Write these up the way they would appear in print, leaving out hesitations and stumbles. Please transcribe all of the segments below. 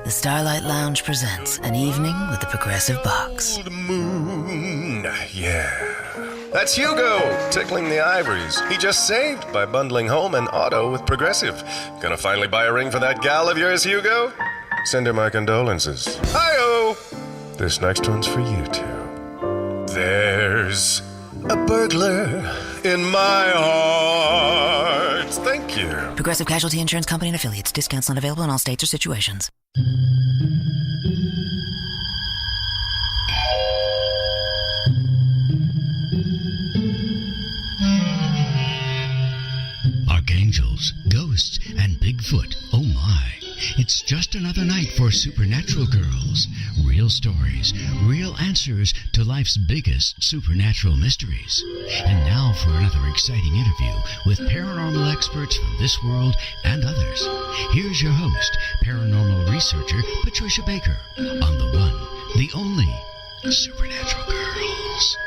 the Starlight Lounge presents An Evening with the Progressive Box. Old moon, yeah. That's Hugo, tickling the ivories. He just saved by bundling home and auto with Progressive. Gonna finally buy a ring for that gal of yours, Hugo? Send her my condolences. Hi-oh! This next one's for you two. There's a burglar in my heart. Thank you. Progressive Casualty Insurance Company and Affiliates. Discounts not available in all states or situations. Archangels, ghosts, and Bigfoot. Oh my. It's just another night for Supernatural Girls. Real stories, real answers to life's biggest supernatural mysteries. And now for another exciting interview with paranormal experts from this world and others. Here's your host, paranormal researcher Patricia Baker, on the one, the only Supernatural Girls.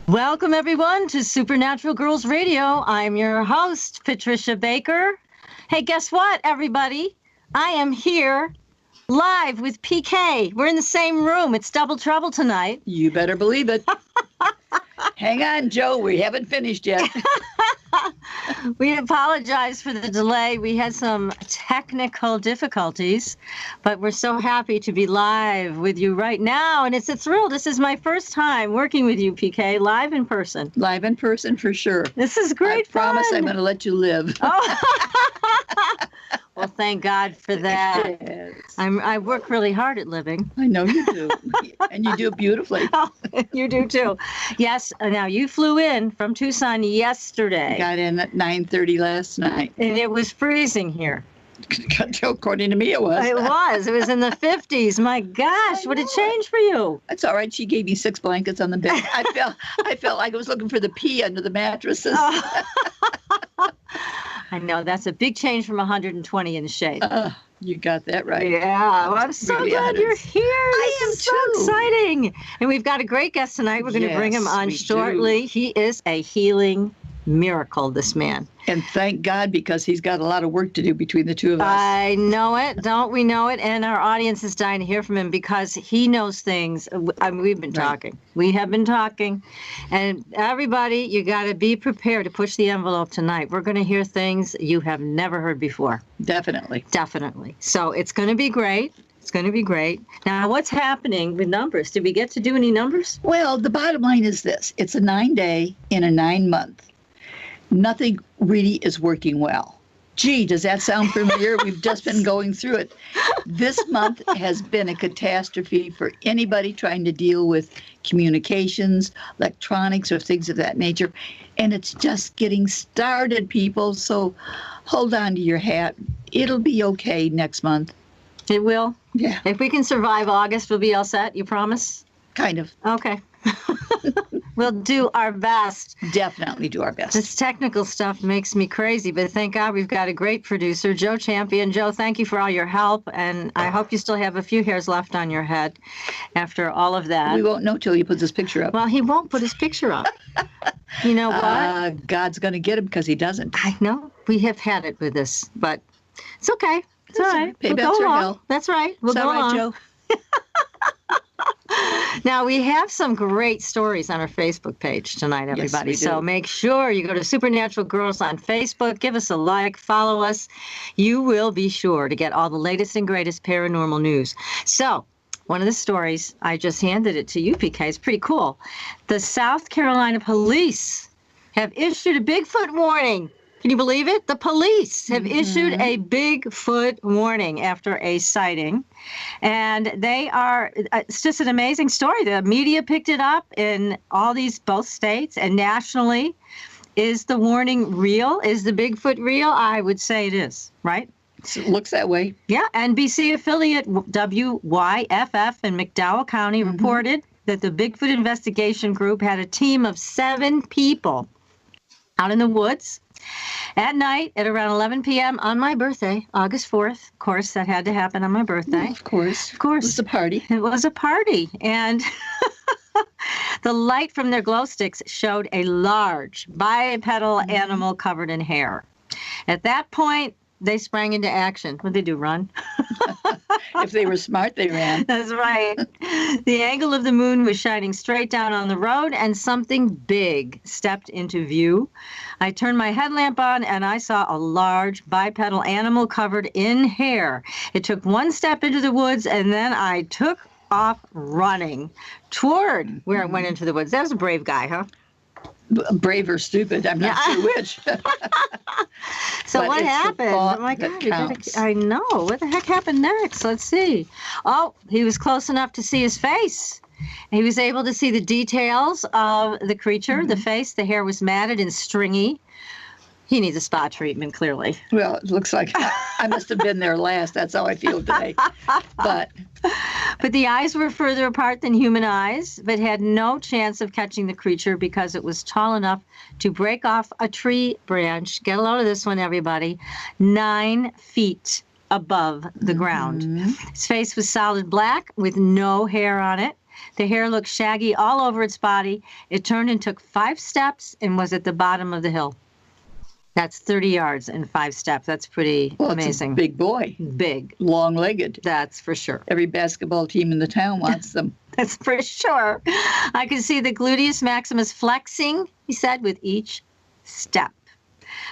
Welcome, everyone, to Supernatural Girls Radio. I'm your host, Patricia Baker. Hey, guess what, everybody? I am here live with PK. We're in the same room. It's double trouble tonight. You better believe it. Hang on, Joe. We haven't finished yet. We apologize for the delay. We had some technical difficulties, but we're so happy to be live with you right now. And it's a thrill. This is my first time working with you, PK, live in person. Live in person for sure. This is great fun. I promise I'm going to let you live. Oh. Well, thank God for that. Yes. I work really hard at living. I know you do. And you do it beautifully. Oh, you do too. Yes. Now, you flew in from Tucson yesterday. Got in at 9:30 last night. And it was freezing here. According to me, it was. It was. It was in the 50s. My gosh, what a change for you. That's all right. She gave me 6 blankets on the bed. I felt like I was looking for the pee under the mattresses. Oh. I know. That's a big change from 120 in the shade. You got that right. Yeah. Well, I'm so Really glad you're here. I am This is so too. exciting. And we've got a great guest tonight. We're going to bring him Yes, on we shortly. do. He is a healing miracle, this man. And thank God, because he's got a lot of work to do between the two of us. I know it. Don't we know it? And our audience is dying to hear from him because he knows things. I mean, we've been talking. We have been talking. And everybody, you got to be prepared to push the envelope tonight. We're going to hear things you have never heard before. Definitely. Definitely. So it's going to be great. It's going to be great. Now, what's happening with numbers? Did we get to do any numbers? Well, the bottom line is this. It's a 9-day in a 9-month. Nothing really is working well. Gee, does that sound familiar? We've just been going through it. This month has been a catastrophe for anybody trying to deal with communications, electronics, or things of that nature. And it's just getting started, people. So hold on to your hat. It'll be okay next month. It will? Yeah. If we can survive August, we'll be all set, you promise? Kind of. Okay. We'll do our best. Definitely do our best. This technical stuff makes me crazy, but thank God we've got a great producer, Joe Champion. Joe, thank you for all your help, and I hope you still have a few hairs left on your head after all of that. We won't know till he puts his picture up. Well, he won't put his picture up. You know what? God's going to get him because he doesn't. I know. We have had it with this, but it's okay. It's all right. Paybacks We'll go are along. hell. That's right. We'll Is that go right, along. Joe? Now, we have some great stories on our Facebook page tonight, everybody. Yes, we do. So make sure you go to Supernatural Girls on Facebook. Give us a like. Follow us. You will be sure to get all the latest and greatest paranormal news. So one of the stories, I just handed it to you, PK. It's pretty cool. The South Carolina police have issued a Bigfoot warning. Can you believe it? The police have issued a Bigfoot warning after a sighting. And they are, it's just an amazing story. The media picked it up in all these, both states and nationally. Is the warning real? Is the Bigfoot real? I would say it is, right? It looks that way. Yeah, NBC affiliate WYFF in McDowell County reported that the Bigfoot investigation group had a team of 7 people out in the woods at night at around 11 p.m. on my birthday, August 4th. Of course, that had to happen on my birthday. Well, of course. Of course. It was a party. It was a party. And the light from their glow sticks showed a large bipedal animal covered in hair. At that point, they sprang into action. What'd they do, run? If they were smart, they ran. That's right. The angle of the moon was shining straight down on the road, and something big stepped into view. I turned my headlamp on, and I saw a large bipedal animal covered in hair. It took one step into the woods, and then I took off running toward where it went into the woods. That was a brave guy, huh? Brave or stupid, I'm not sure which. So But what it's the happened? thought Oh my that God! we gotta- counts. I know. What the heck happened next? Let's see. Oh, he was close enough to see his face. He was able to see the details of the creature, the face. The hair was matted and stringy. He needs a spa treatment, clearly. Well, it looks like I must have been there last. That's how I feel today. But the eyes were further apart than human eyes, but had no chance of catching the creature because it was tall enough to break off a tree branch. Get a load of this one, everybody. 9 feet above the ground. His face was solid black with no hair on it. The hair looked shaggy all over its body. It turned and took 5 steps and was at the bottom of the hill. That's 30 yards and 5 steps. That's pretty amazing. It's a big boy. Big. Long-legged. That's for sure. Every basketball team in the town wants them. That's for sure. I could see the gluteus maximus flexing, he said, with each step.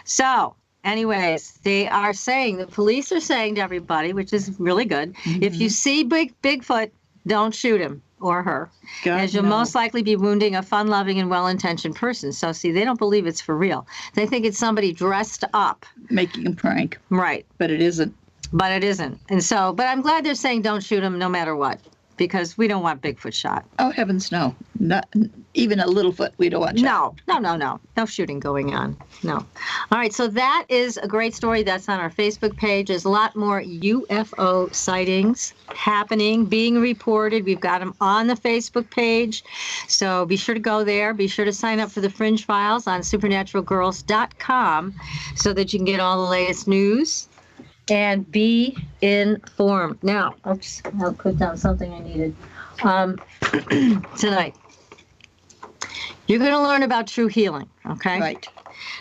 So, anyways, they are saying, the police are saying to everybody, which is really good, if you see Bigfoot, don't shoot him or her, God, as you'll no. most likely be wounding a fun-loving and well-intentioned person. So, see, they don't believe it's for real. They think it's somebody dressed up. Making a prank, Right. but it isn't. But it isn't. And so, but I'm glad they're saying don't shoot him no matter what, because we don't want Bigfoot shot. Oh, heavens, no. Not even a little foot we don't want shot. No. No shooting going on. No. All right. So that is a great story. That's on our Facebook page. There's a lot more UFO sightings happening, being reported. We've got them on the Facebook page. So be sure to go there. Be sure to sign up for the Fringe Files on supernaturalgirls.com so that you can get all the latest news and be informed. Now, oops, I'll put down something I needed. Tonight, you're going to learn about true healing, okay? Right.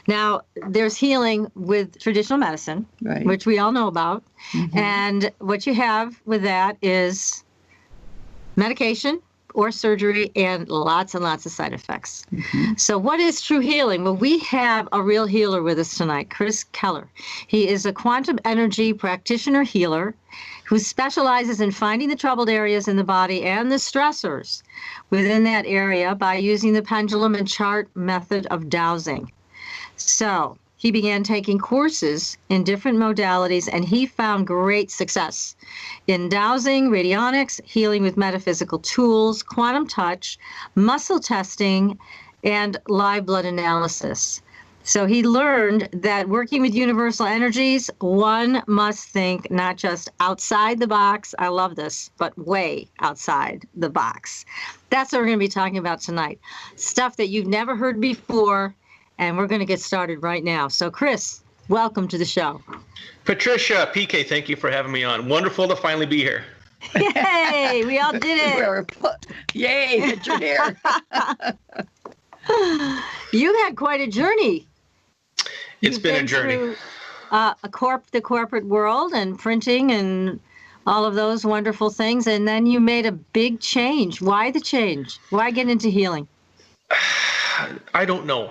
Now, there's healing with traditional medicine, Right. which we all know about. And what you have with that is medication or surgery and lots of side effects. So what is true healing? Well, we have a real healer with us tonight, Kehler. He is a quantum energy practitioner healer who specializes in finding the troubled areas in the body and the stressors within that area by using the pendulum and chart method of dowsing. So he began taking courses in different modalities, and he found great success in dowsing, radionics, healing with metaphysical tools, quantum touch, muscle testing, and live blood analysis. So he learned that working with universal energies, one must think not just outside the box, I love this, but way outside the box. That's what we're going to be talking about tonight. Stuff that you've never heard before, and we're going to get started right now. So, Chris, welcome to the show. Patricia, PK, thank you for having me on. Wonderful to finally be here. Yay, we all did it. Yay, that you're here. You had quite a journey. It's You've been a journey. Through, the corporate world and printing and all of those wonderful things, and then you made a big change. Why the change? Why get into healing? I don't know.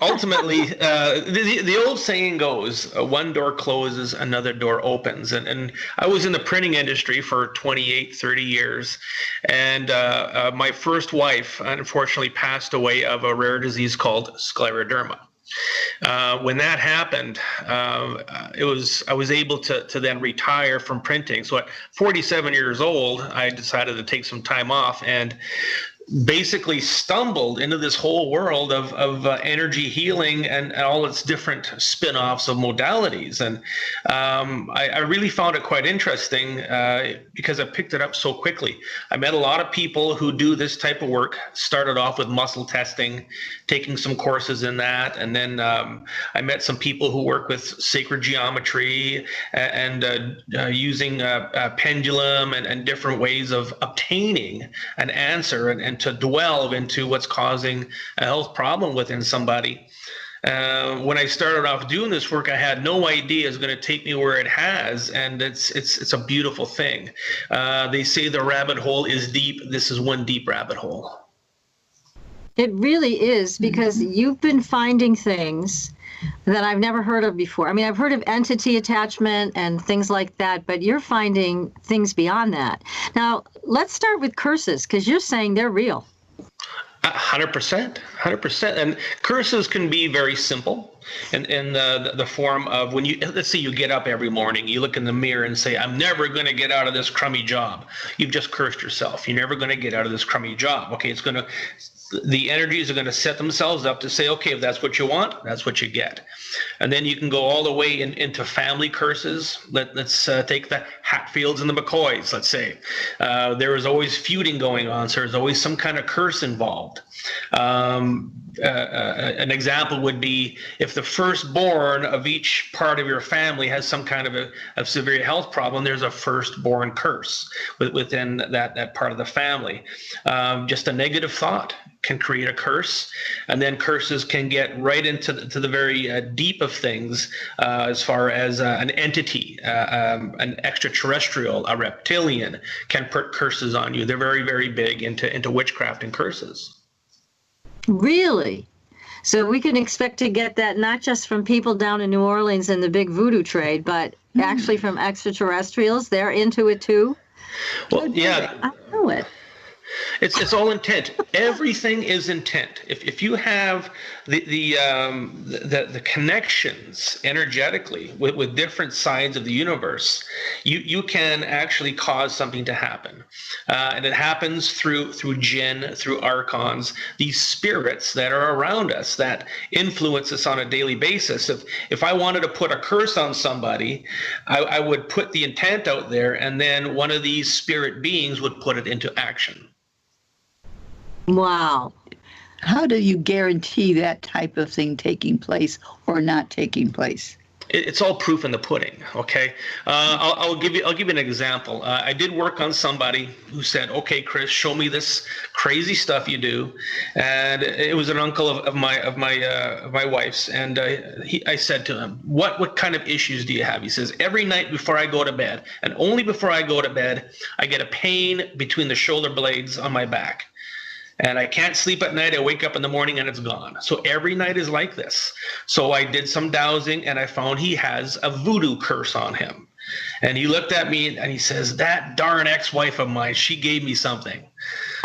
Ultimately, the old saying goes, one door closes, another door opens. And I was in the printing industry for 28, 30 years. And my first wife, unfortunately, passed away of a rare disease called scleroderma. When that happened, I was able to then retire from printing. So at 47 years old, I decided to take some time off and basically stumbled into this whole world of energy healing and all its different spin-offs of modalities. And I really found it quite interesting because I picked it up so quickly. I met a lot of people who do this type of work, started off with muscle testing, taking some courses in that. And then I met some people who work with sacred geometry and using a pendulum and different ways of obtaining an answer and to delve into what's causing a health problem within somebody. When I started off doing this work, I had no idea it was going to take me where it has, and it's a beautiful thing. They say the rabbit hole is deep. This is one deep rabbit hole. It really is, because you've been finding things that I've never heard of before. I mean, I've heard of entity attachment and things like that, but you're finding things beyond that. Now, let's start with curses, because you're saying they're real. 100%. And curses can be very simple in the form of when let's say you get up every morning, you look in the mirror and say, I'm never going to get out of this crummy job. You've just cursed yourself. You're never going to get out of this crummy job. Okay, the energies are going to set themselves up to say, okay, if that's what you want, that's what you get. And then you can go all the way into family curses. Let's take the Hatfields and the McCoys, let's say. There is always feuding going on, so there's always some kind of curse involved. An example would be if the firstborn of each part of your family has some kind of a severe health problem, there's a firstborn curse within that part of the family. Just a negative thought can create a curse, and then curses can get right into the very deep of things, as far as an entity, an extraterrestrial, a reptilian can put curses on you. They're very, very big into witchcraft and curses. Really? So we can expect to get that not just from people down in New Orleans in the big voodoo trade, but actually from extraterrestrials. They're into it too? Well, yeah. I know it. It's all intent. Everything is intent. If you have the connections energetically with different sides of the universe, you can actually cause something to happen, and it happens through jinn, through archons, these spirits that are around us that influence us on a daily basis. If I wanted to put a curse on somebody, I would put the intent out there, and then one of these spirit beings would put it into action. Wow. How do you guarantee that type of thing taking place or not taking place? It's all proof in the pudding. Okay, I'll give you an example. I did work on somebody who said, "Okay, Chris, show me this crazy stuff you do," and it was an uncle of my wife's. And I said to him, "What kind of issues do you have?" He says, "Every night before I go to bed, and only before I go to bed, I get a pain between the shoulder blades on my back. And I can't sleep at night. I wake up in the morning and it's gone. So every night is like this." So I did some dowsing and I found he has a voodoo curse on him. And he looked at me and he says, "That darn ex-wife of mine, she gave me something."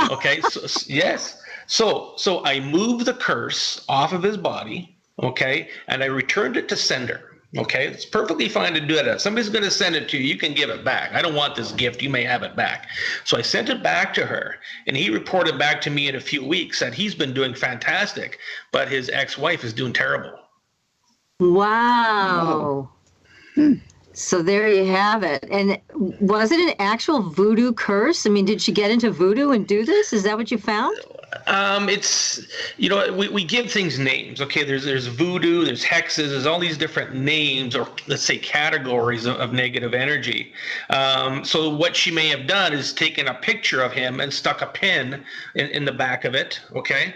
Okay, so yes. So I moved the curse off of his body, okay, and I returned it to sender. Okay, it's perfectly fine to do that. If somebody's going to send it to you, you can give it back. I don't want this gift. You may have it back. So I sent it back to her, and he reported back to me in a few weeks that he's been doing fantastic, but his ex-wife is doing terrible. Wow. So there you have it. And was it an actual voodoo curse? I mean, did she get into voodoo and do this? Is that what you found? It's, we give things names. Okay, there's voodoo, there's hexes, there's all these different names, or let's say categories of negative energy. So what she may have done is taken a picture of him and stuck a pin in the back of it. Okay,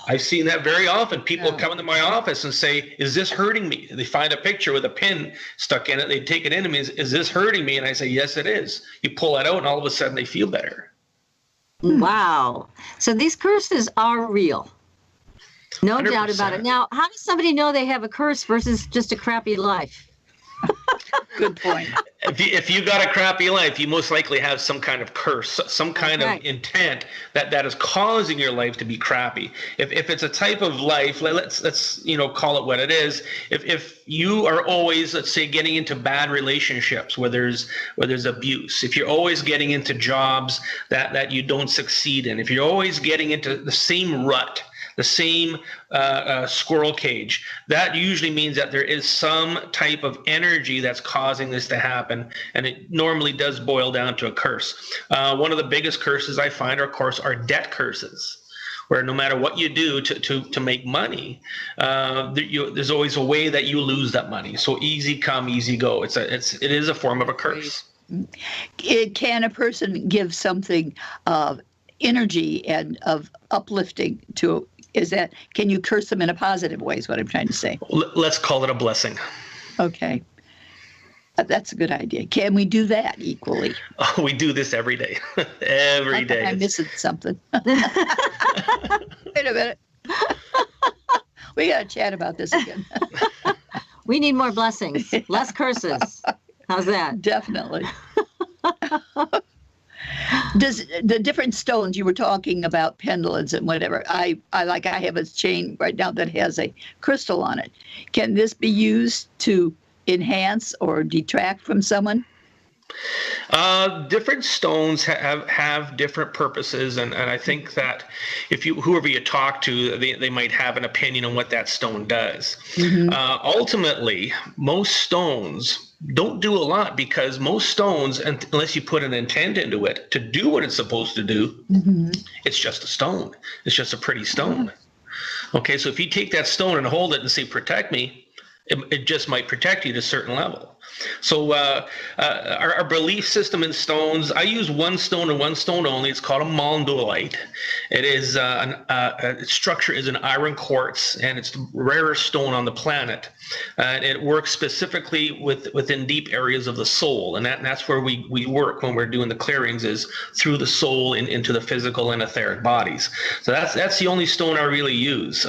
I've seen that very often. People come into my office and say, "Is this hurting me?" They find a picture with a pin stuck in it. They take it into me. Is this hurting me? And I say, "Yes, it is." You pull it out, and all of a sudden they feel better. Wow. So these curses are real. No 100%. doubt about it. Now, how does somebody know they have a curse versus just a crappy life? Good point. If you got a crappy life, you most likely have some kind of curse, some kind of intent that is causing your life to be crappy. If it's a type of life, let's call it what it is. If you are always, let's say, getting into bad relationships where there's abuse, if you're always getting into jobs that you don't succeed in, if you're always getting into the same rut, the same squirrel cage, that usually means that there is some type of energy that's causing this to happen, and it normally does boil down to a curse. One of the biggest curses I find, of course, are debt curses, where no matter what you do to make money, there's always a way that you lose that money. So easy come, easy go. It is a form of a curse. Can a person give something of energy and of uplifting to? Can you curse them in a positive way is what I'm trying to say. Let's call it a blessing. Okay. That's a good idea. Can we do that equally? Oh, we do this every day. Every day. I'm missing something. Wait a minute. We got to chat about this again. We need more blessings, less curses. How's that? Definitely. Does the different stones you were talking about, pendulums and whatever, I have a chain right now that has a crystal on it. Can this be used to enhance or detract from someone? Different stones have different purposes, and I think that whoever you talk to, they might have an opinion on what that stone does. Mm-hmm. Ultimately, most stones don't do a lot, because most stones, unless you put an intent into it to do what it's supposed to do, mm-hmm. It's just a stone. It's just a pretty stone. Mm-hmm. Okay, so if you take that stone and hold it and say, protect me, it just might protect you to a certain level. So our belief system in stones, I use one stone and one stone only. It's called a mondolite. It is its structure is an iron quartz, and it's the rarest stone on the planet. And it works specifically within deep areas of the soul, and that's where we work when we're doing the clearings, is through the soul into the physical and etheric bodies. So that's the only stone I really use.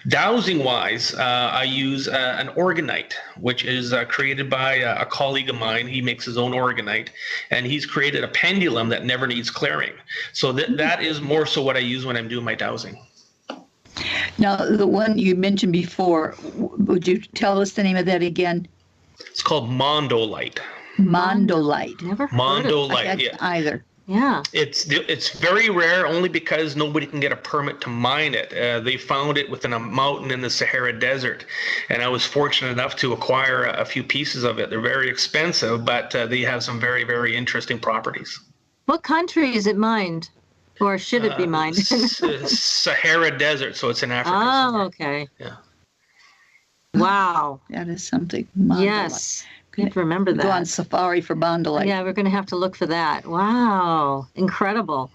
Dowsing wise, I use an organite, which is created by a colleague of mine. He makes his own organite, and he's created a pendulum that never needs clearing. So that is more so what I use when I'm doing my dowsing. Now, the one you mentioned before, would you tell us the name of that again? It's called mondolite. Mondolite. Never heard Mondolite, yeah. Either. Yeah. It's very rare, only because nobody can get a permit to mine it. They found it within a mountain in the Sahara Desert, and I was fortunate enough to acquire a few pieces of it. They're very expensive, but they have some very, very interesting properties. What country is it mined? Or should it be mined? Sahara Desert, so it's in Africa. Oh, somewhere. okay. Yeah. Wow. That is something. Mondolite. Yes. Good to remember that. Go on safari for mondolite. Yeah, we're going to have to look for that. Wow. Incredible.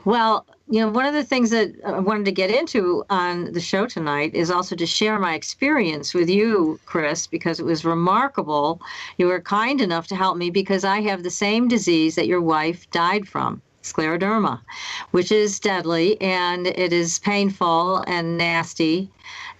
Well, one of the things that I wanted to get into on the show tonight is also to share my experience with you, Chris, because it was remarkable. You were kind enough to help me, because I have the same disease that your wife died from. Scleroderma, which is deadly, and it is painful and nasty.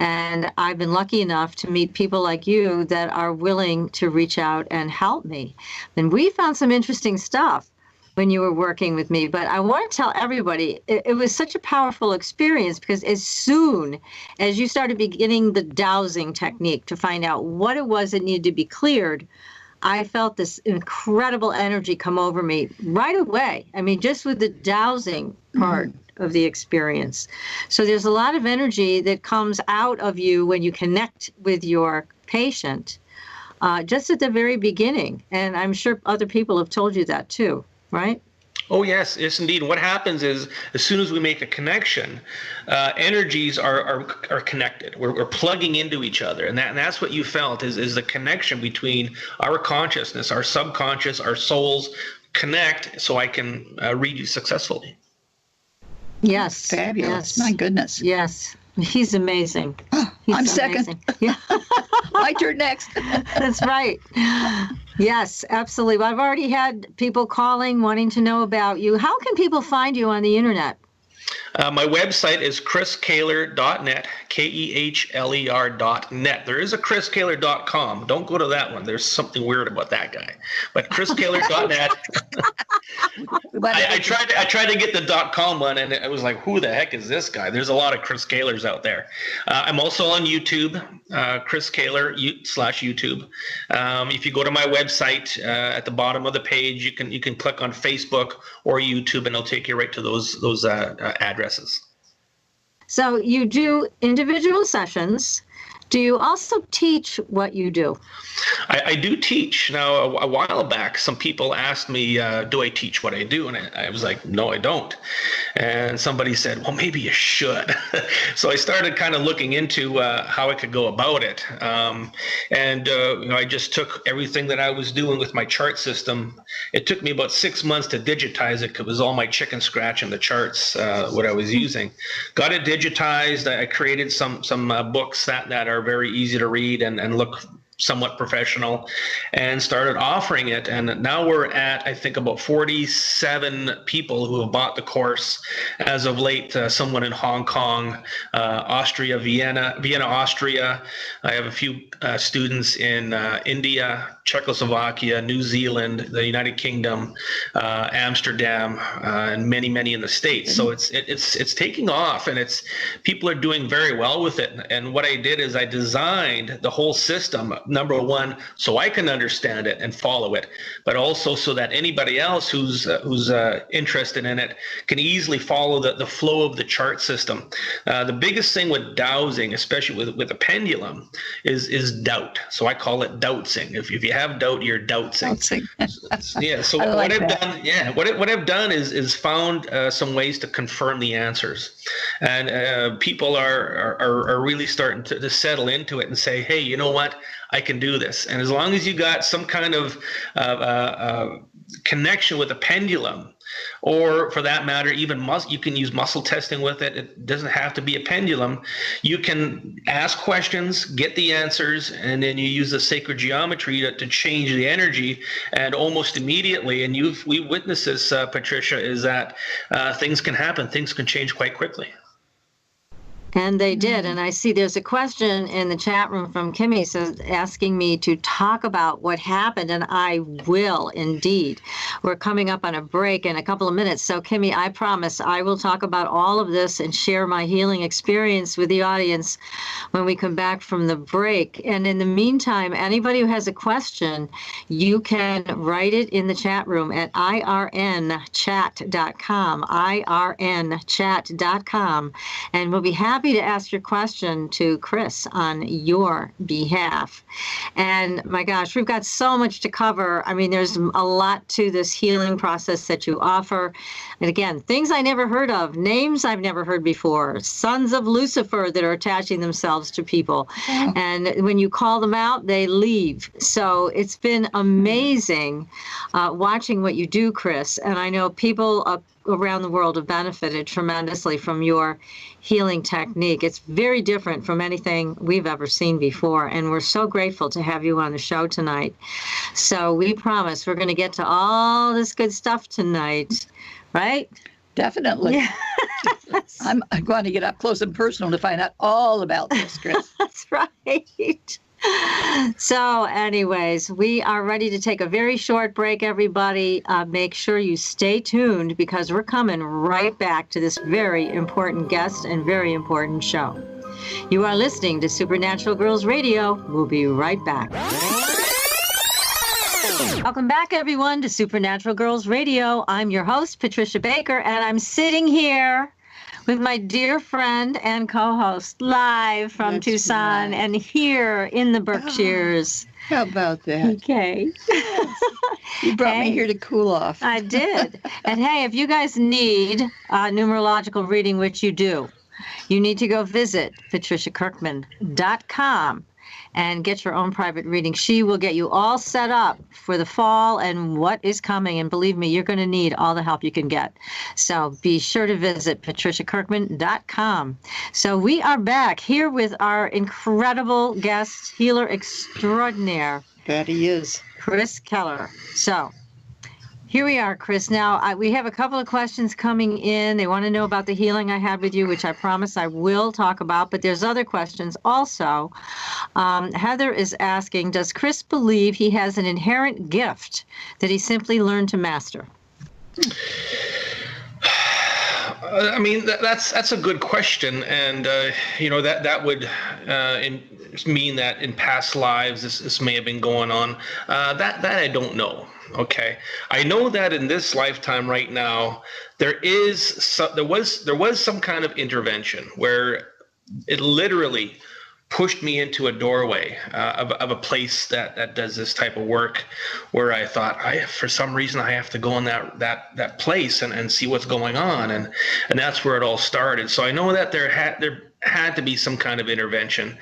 And I've been lucky enough to meet people like you that are willing to reach out and help me. And we found some interesting stuff when you were working with me. But I want to tell everybody, it was such a powerful experience, because as soon as you started beginning the dowsing technique to find out what it was that needed to be cleared, I felt this incredible energy come over me right away. I mean, just with the dowsing part of the experience. So there's a lot of energy that comes out of you when you connect with your patient, just at the very beginning. And I'm sure other people have told you that too, right? Oh, yes, indeed. What happens is, as soon as we make a connection, energies are connected. We're plugging into each other, and that's what you felt is the connection between our consciousness, our subconscious, our souls connect, so I can read you successfully. Yes. Fabulous. Yes. My goodness. Yes. He's amazing. I'm second. Yeah. My turn next. That's right. Yes, absolutely. Well, I've already had people calling, wanting to know about you. How can people find you on the internet? My website is chriskehler.net, KEHLER.net. There is a chriskehler.com. Don't go to that one. There's something weird about that guy. But chriskehler.net. I tried to get the .com one, and I was like, who the heck is this guy? There's a lot of Chris Kehlers out there. I'm also on YouTube, Chris Kehler /YouTube. If you go to my website, at the bottom of the page, you can click on Facebook or YouTube, and it'll take you right to those addresses. So you do individual sessions. Do you also teach what you do? I do teach. Now, a while back, some people asked me, do I teach what I do? And I was like, no, I don't. And somebody said, well, maybe you should. So I started kind of looking into how I could go about it. I just took everything that I was doing with my chart system. It took me about 6 months to digitize it because it was all my chicken scratch in the charts, what I was using. Got it digitized. I created some books that are very easy to read and look somewhat professional, and started offering it. And now we're at, I think, about 47 people who have bought the course as of late. Someone in Hong Kong, Austria, Vienna, Austria. I have a few students in India, Czechoslovakia, New Zealand, the United Kingdom, Amsterdam, and many in the States. So it's taking off, and people are doing very well with it. And what I did is I designed the whole system, number one, so I can understand it and follow it, but also so that anybody else who's interested in it can easily follow the flow of the chart system. The biggest thing with dowsing, especially with a pendulum, is doubt. So I call it doubtsing. If you have doubt, you're doubtsing. Yeah. So what I've done is found some ways to confirm the answers, and people are really starting to settle into it and say, hey, you know what? I can do this. And as long as you got some kind of connection with a pendulum, or for that matter, even you can use muscle testing with it. It doesn't have to be a pendulum. You can ask questions, get the answers, and then you use the sacred geometry to change the energy. And almost immediately, and we witnessed this, Patricia, is that things can happen. Things can change quite quickly. And they did. And I see there's a question in the chat room from Kimmy asking me to talk about what happened, and I will indeed. We're coming up on a break in a couple of minutes. So Kimmy, I promise I will talk about all of this and share my healing experience with the audience when we come back from the break. And in the meantime, anybody who has a question, you can write it in the chat room at irnchat.com, irnchat.com, and we'll be happy to ask your question to Chris on your behalf. And my gosh, we've got so much to cover. I mean, there's a lot to this healing process that you offer. And again, things I never heard of, names I've never heard before, sons of Lucifer that are attaching themselves to people. Yeah. And when you call them out, they leave. So it's been amazing watching what you do, Chris. And I know people around the world have benefited tremendously from your healing technique. It's very different from anything we've ever seen before, and we're so grateful to have you on the show tonight. So we promise we're going to get to all this good stuff tonight, right? Definitely. Yeah. I'm going to get up close and personal to find out all about this, Chris. That's right. So anyways, we are ready to take a very short break, everybody. Make sure you stay tuned because we're coming right back to this very important guest and very important show. You are listening to Supernatural Girls Radio. We'll be right back. Welcome back, everyone, to Supernatural Girls Radio. I'm your host, Patricia Baker, and I'm sitting here with my dear friend and co-host live from That's Tucson right. and here in the Berkshires. Oh, how about that? Okay. You brought me here to cool off. I did. And hey, if you guys need a numerological reading, which you do, you need to go visit patriciakirkman.com and get your own private reading. She will get you all set up for the fall and what is coming. And believe me, you're going to need all the help you can get. So be sure to visit patriciakirkman.com. So we are back here with our incredible guest, healer extraordinaire. That he is. Chris Kehler. So Here we are, Chris. Now, we have a couple of questions coming in. They want to know about the healing I had with you, which I promise I will talk about, but there's other questions also. Heather is asking, does Chris believe he has an inherent gift that he simply learned to master? I mean, that's a good question, and that would mean that in past lives this may have been going on. That I don't know. Okay, I know that in this lifetime right now, there was some kind of intervention where it literally pushed me into a doorway of a place that does this type of work, where I thought, for some reason I have to go in that place and see what's going on, and that's where it all started. So I know that there had to be some kind of intervention,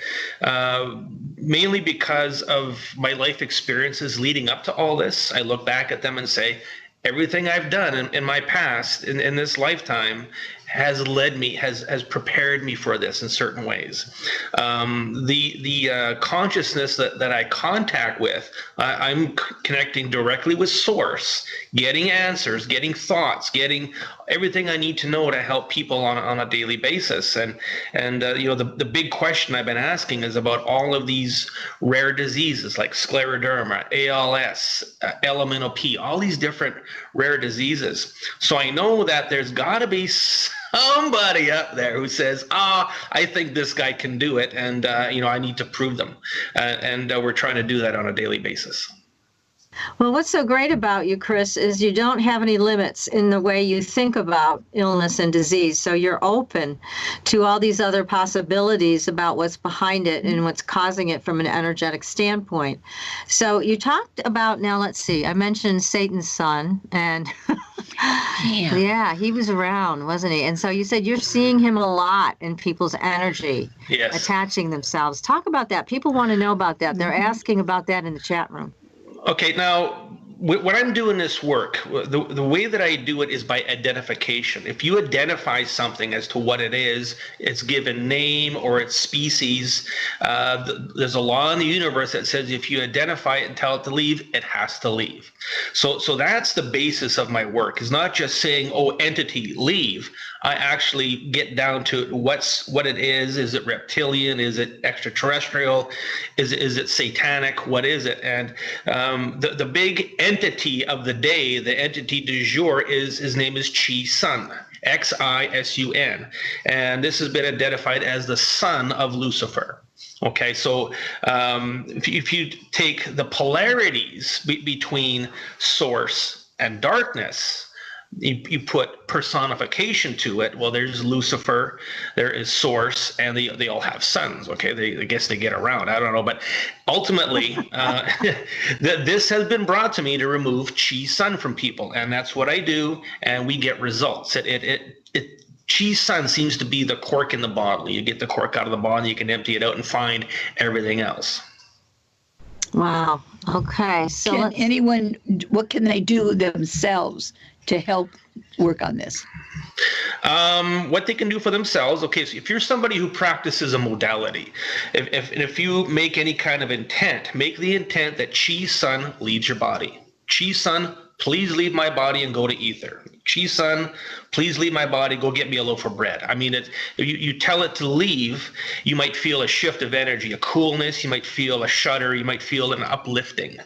mainly because of my life experiences leading up to all this. I look back at them and say, everything I've done in my past, in this lifetime, has led me, has prepared me for this in certain ways. The consciousness that I contact with, I'm connecting directly with source, getting answers, getting thoughts, getting everything I need to know to help people on a daily basis. And the big question I've been asking is about all of these rare diseases like scleroderma, ALS, elemental P, all these different rare diseases. So I know that there's got to be somebody up there who says, I think this guy can do it, and I need to prove them. And we're trying to do that on a daily basis. Well, what's so great about you, Chris, is you don't have any limits in the way you think about illness and disease. So you're open to all these other possibilities about what's behind it and what's causing it from an energetic standpoint. So you talked about, now let's see, I mentioned Satan's son, and yeah, he was around, wasn't he? And so you said you're seeing him a lot in people's energy, yes, attaching themselves. Talk about that. People want to know about that. They're asking about that in the chat room. Okay, now when I'm doing this work, the way that I do it is by identification. If you identify something as to what it is, its given name or its species, there's a law in the universe that says if you identify it and tell it to leave, it has to leave. So that's the basis of my work, is not just saying, entity, leave. I actually get down to what it is. Is it reptilian? Is it extraterrestrial? Is it satanic? What is it? And the big entity of the day, the entity du jour, his name is Chi Sun, Xisun. And this has been identified as the son of Lucifer. Okay, so if you take the polarities between source and darkness, you put personification to it. Well, there's Lucifer, there is source, and they all have sons. Okay, I guess they get around. I don't know, but ultimately, this has been brought to me to remove Chi Sun from people, and that's what I do, and we get results. Chi Sun seems to be the cork in the bottle. You get the cork out of the bottle, you can empty it out and find everything else. Wow. Okay. So what can they do themselves to help work on this? What they can do for themselves. Okay, so if you're somebody who practices a modality, if you make any kind of intent, make the intent that Chi Sun leaves your body. Chi Sun, please leave my body and go to ether. Chi Sun, please leave my body, go get me a loaf of bread. I mean, if you tell it to leave, you might feel a shift of energy, a coolness, you might feel a shudder, you might feel an uplifting.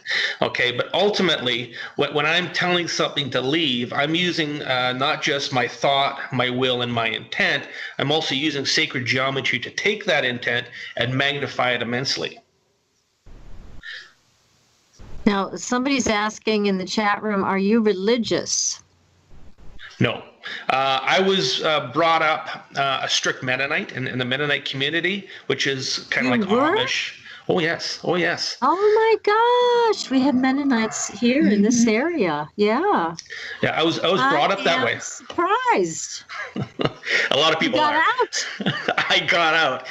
Okay, but ultimately, when I'm telling something to leave, I'm using not just my thought, my will, and my intent, I'm also using sacred geometry to take that intent and magnify it immensely. Now, somebody's asking in the chat room, are you religious? No. I was brought up a strict Mennonite in the Mennonite community, which is kind of like Amish. Oh, yes. Oh, yes. Oh, my gosh. We have Mennonites here in this area. Yeah. Yeah, I was brought up that way. Surprised. A lot of people got are. Out. I got out.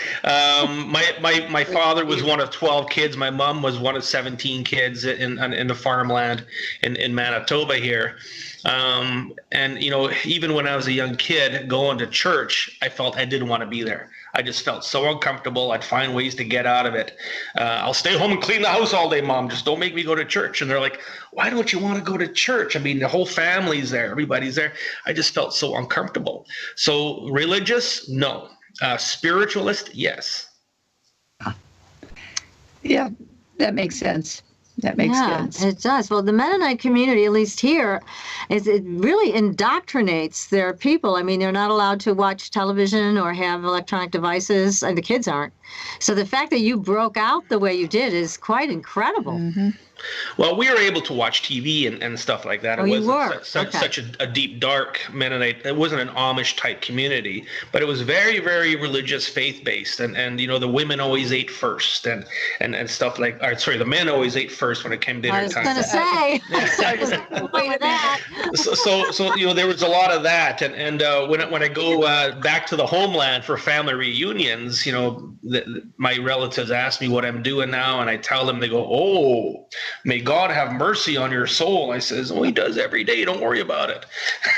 My father was one of 12 kids. My mom was one of 17 kids in the farmland in Manitoba here. And even when I was a young kid going to church, I felt I didn't want to be there. I just felt so uncomfortable. I'd find ways to get out of it. I'll stay home and clean the house all day, Mom. Just don't make me go to church. And they're like, why don't you want to go to church? I mean, the whole family's there. Everybody's there. I just felt so uncomfortable. So religious, no. Spiritualist, yes. Yeah, that makes sense. That makes sense. It does. Well, the Mennonite community, at least here, it really indoctrinates their people. I mean, they're not allowed to watch television or have electronic devices, and the kids aren't. So the fact that you broke out the way you did is quite incredible. Mm-hmm. Well, we were able to watch TV and stuff like that. Oh, It you wasn't were? such a deep, dark Mennonite. It wasn't an Amish type community, but it was very, very religious, faith-based. And you know, the women always ate first and stuff like, or sorry, the men always ate first when it came dinner time. I was going to say, wait with that. So you know, there was a lot of that. And when I go back to the homeland for family reunions, you know, my relatives ask me what I'm doing now, and I tell them, they go, oh, may God have mercy on your soul. I says, oh, he does every day. Don't worry about it.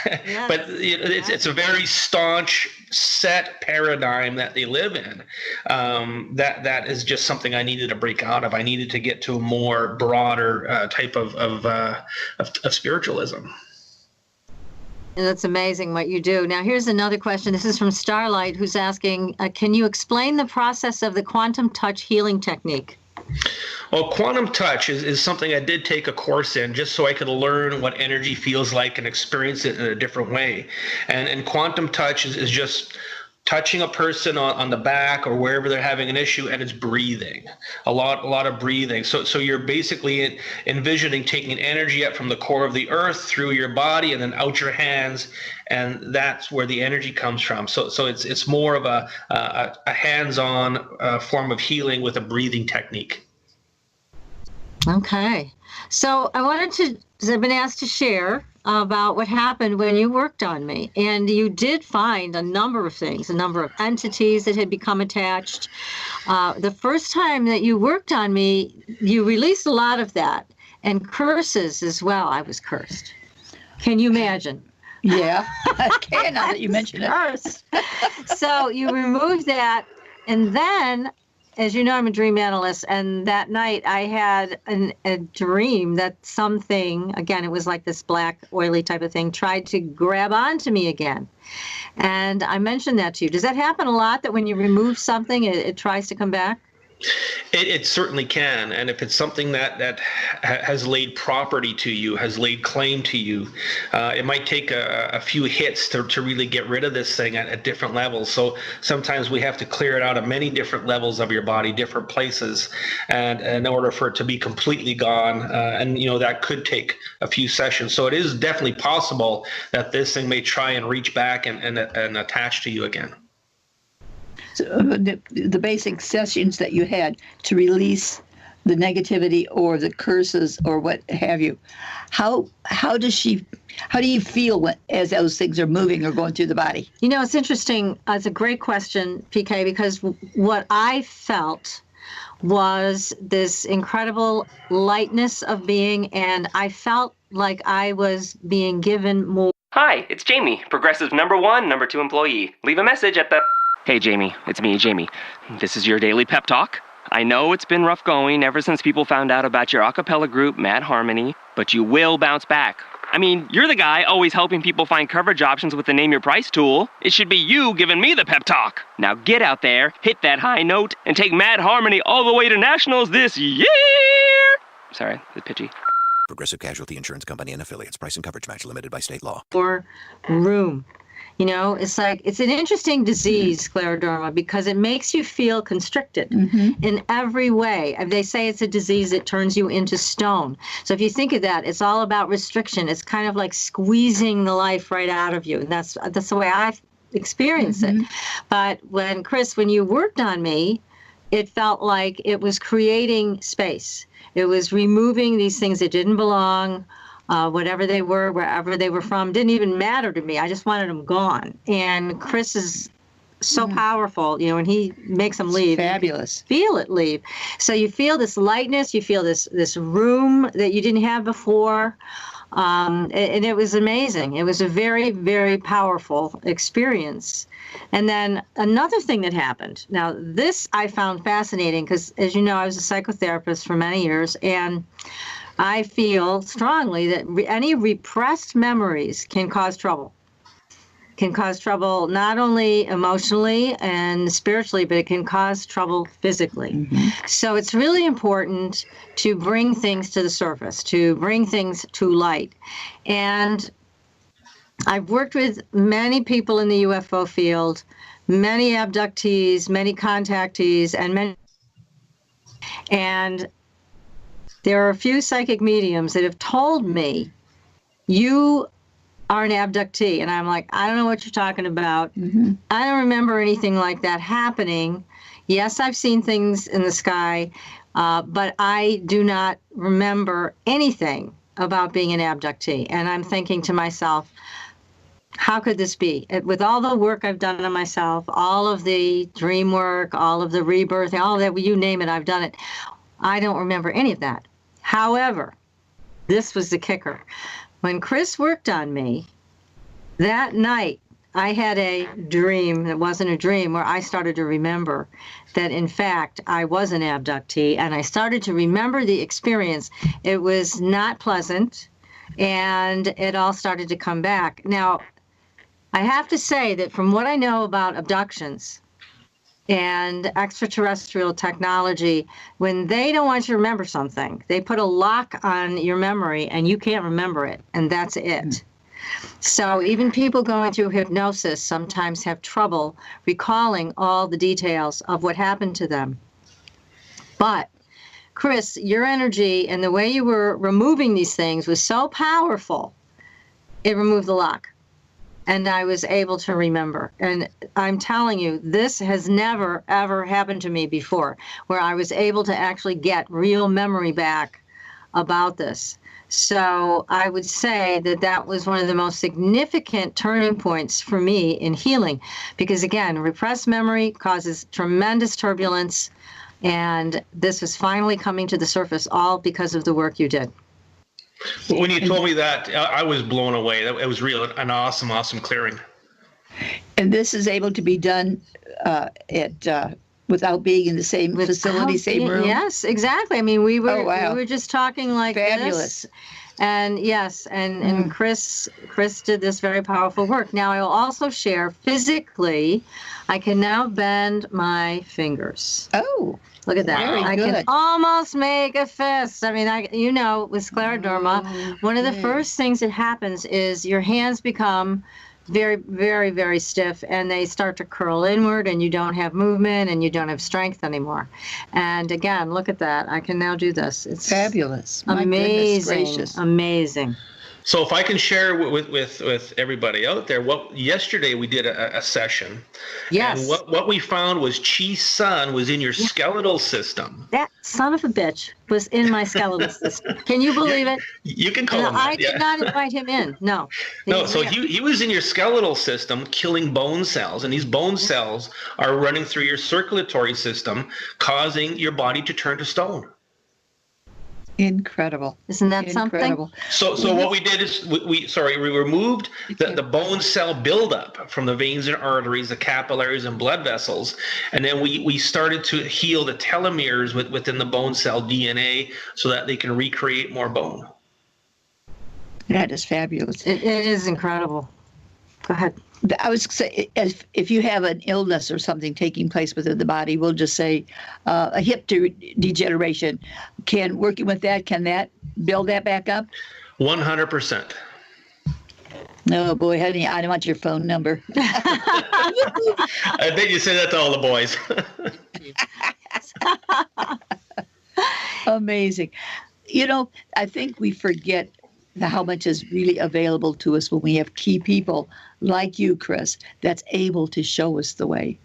Yes. But it's a very staunch, set paradigm that they live in. That is just something I needed to break out of. I needed to get to a more broader type of spiritualism. And that's amazing what you do. Now, here's another question. This is from Starlight, who's asking, can you explain the process of the quantum touch healing technique? Well, quantum touch is something I did take a course in just so I could learn what energy feels like and experience it in a different way. And quantum touch is just touching a person on the back or wherever they're having an issue, and it's breathing, a lot of breathing. So you're basically envisioning taking energy up from the core of the earth through your body and then out your hands, and that's where the energy comes from. So it's more of a hands-on form of healing with a breathing technique. Okay. So I wanted to, because I've been asked to share about what happened when you worked on me. And you did find a number of things, a number of entities that had become attached. The first time that you worked on me, you released a lot of that, and curses as well. I was cursed. Can you imagine? Yeah, I can now that you mention it. So you removed that, and then, as you know, I'm a dream analyst, and that night I had a dream that something, again, it was like this black, oily type of thing, tried to grab onto me again. And I mentioned that to you. Does that happen a lot, that when you remove something, it tries to come back? It certainly can. And if it's something that has laid property to you, has laid claim to you, it might take a few hits to really get rid of this thing at different levels. So sometimes we have to clear it out of many different levels of your body, different places, and in order for it to be completely gone. And, you know, that could take a few sessions. So it is definitely possible that this thing may try and reach back and attach to you again. So the basic sessions that you had to release the negativity or the curses or what have you, how do you feel as those things are moving or going through the body? You know, it's interesting. It's a great question, PK, because what I felt was this incredible lightness of being, and I felt like I was being given more. Hi, it's Jamie, Progressive number 1, number 2 employee. Leave a message at the... Hey, Jamie, it's me, Jamie. This is your daily pep talk. I know it's been rough going ever since people found out about your a cappella group, Mad Harmony, but you will bounce back. I mean, you're the guy always helping people find coverage options with the Name Your Price tool. It should be you giving me the pep talk. Now get out there, hit that high note, and take Mad Harmony all the way to nationals this year! Sorry, it's pitchy. Progressive Casualty Insurance Company and Affiliates. Price and coverage match limited by state law. Or room. You know, it's like, it's an interesting disease, scleroderma, because it makes you feel constricted in every way. They say it's a disease that turns you into stone. So if you think of that, it's all about restriction. It's kind of like squeezing the life right out of you. And that's the way I experience it. But when you worked on me, it felt like it was creating space. It was removing these things that didn't belong. Whatever they were, wherever they were from, didn't even matter to me. I just wanted them gone. And Chris is so powerful, you know, and he makes them leave. Fabulous. Feel it leave. So you feel this lightness, you feel this room that you didn't have before. And it was amazing. It was a very, very powerful experience. And then another thing that happened. Now, this I found fascinating because, as you know, I was a psychotherapist for many years, and I feel strongly that any repressed memories can cause trouble. Can cause trouble not only emotionally and spiritually, but it can cause trouble physically. Mm-hmm. So it's really important to bring things to the surface, to bring things to light. And I've worked with many people in the UFO field, many abductees, many contactees, and there are a few psychic mediums that have told me, you are an abductee. And I'm like, I don't know what you're talking about. Mm-hmm. I don't remember anything like that happening. Yes, I've seen things in the sky, but I do not remember anything about being an abductee. And I'm thinking to myself, how could this be? With all the work I've done on myself, all of the dream work, all of the rebirth, all of that, you name it, I've done it. I don't remember any of that. However, this was the kicker. When Chris worked on me, that night I had a dream that wasn't a dream where I started to remember that, in fact, I was an abductee, and I started to remember the experience. It was not pleasant, and it all started to come back. Now, I have to say that from what I know about abductions and extraterrestrial technology, when they don't want you to remember something, they put a lock on your memory and you can't remember it, and that's it. So even people going through hypnosis sometimes have trouble recalling all the details of what happened to them. But Chris, your energy and the way you were removing these things was so powerful, it removed the lock. And I was able to remember. And I'm telling you, this has never, ever happened to me before, where I was able to actually get real memory back about this. So I would say that that was one of the most significant turning points for me in healing. Because again, repressed memory causes tremendous turbulence. And this was finally coming to the surface, all because of the work you did. When you told me that, I was blown away. It was real, an awesome, awesome clearing. And this is able to be done without being in the same facility, same room? Yes, exactly. I mean, we were just talking like fabulous. This. And yes, and Chris did this very powerful work. Now, I will also share physically, I can now bend my fingers. Oh. Look at that. Very I good. can almost make a fist. I mean, with scleroderma, one of the first things that happens is your hands become very, very, very stiff, and they start to curl inward, and you don't have movement, and you don't have strength anymore. And again, look at that. I can now do this. It's fabulous. Amazing. Amazing. So if I can share with everybody out there, yesterday we did a session. Yes. And what we found was Chi's son was in your skeletal system. That son of a bitch was in my skeletal system. Can you believe it? You can call him that. I did not invite him in. No. No, so he was in your skeletal system killing bone cells, and these bone cells are running through your circulatory system, causing your body to turn to stone. Incredible. Isn't that incredible. something? So what we did is we removed the bone cell buildup from the veins and arteries, the capillaries and blood vessels, and then we started to heal the telomeres within the bone cell DNA so that they can recreate more bone. That is fabulous. It is incredible. Go ahead. I was say, if you have an illness or something taking place within the body, we'll just say a hip degeneration. Working with that, can that build that back up? 100%. No, boy, honey, I don't want your phone number. I bet you say that to all the boys. Amazing. I think we forget how much is really available to us when we have key people like you, Chris, that's able to show us the way.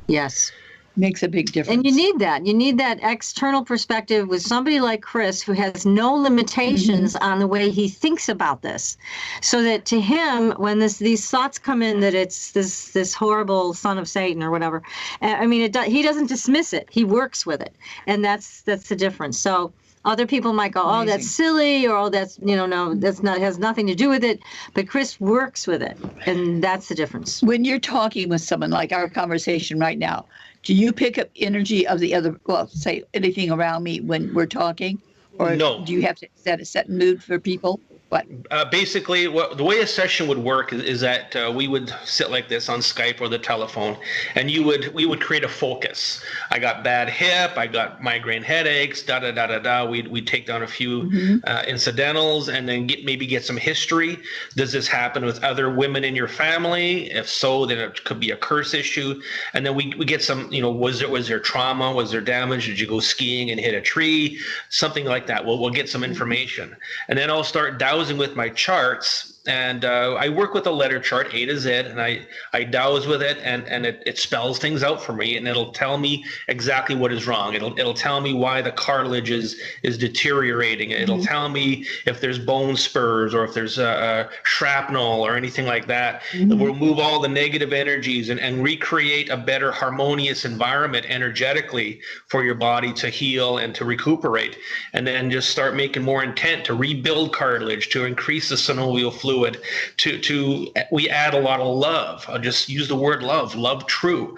Yes. Makes a big difference. And you need that. You need that external perspective with somebody like Chris who has no limitations on the way he thinks about this. So that to him, when these thoughts come in that it's this horrible son of Satan or whatever, I mean, he doesn't dismiss it. He works with it. And that's the difference. So Other people might go, oh, that's silly, or oh, that's, no, that's not, has nothing to do with it. But Chris works with it, and that's the difference. When you're talking with someone like our conversation right now, do you pick up energy of the other, say anything around me when we're talking? Or No. do you have to set a set mood for people? What? Basically, the way a session would work is that we would sit like this on Skype or the telephone, and we would create a focus. I got bad hip, I got migraine headaches, da da da da da. We'd take down a few incidentals, and then get some history. Does this happen with other women in your family? If so, then it could be a curse issue. And then we get some, was there trauma? Was there damage? Did you go skiing and hit a tree? Something like that. We'll get some information, and then I'll start dowsing with my charts, and I work with a letter chart A to Z, and I douse with it, and it spells things out for me, and it'll tell me exactly what is wrong. It'll tell me why the cartilage is deteriorating. It'll tell me if there's bone spurs or if there's shrapnel or anything like that. We'll remove all the negative energies and recreate a better harmonious environment energetically for your body to heal and to recuperate, and then just start making more intent to rebuild cartilage, to increase the synovial fluid, we add a lot of love. I'll just use the word love true.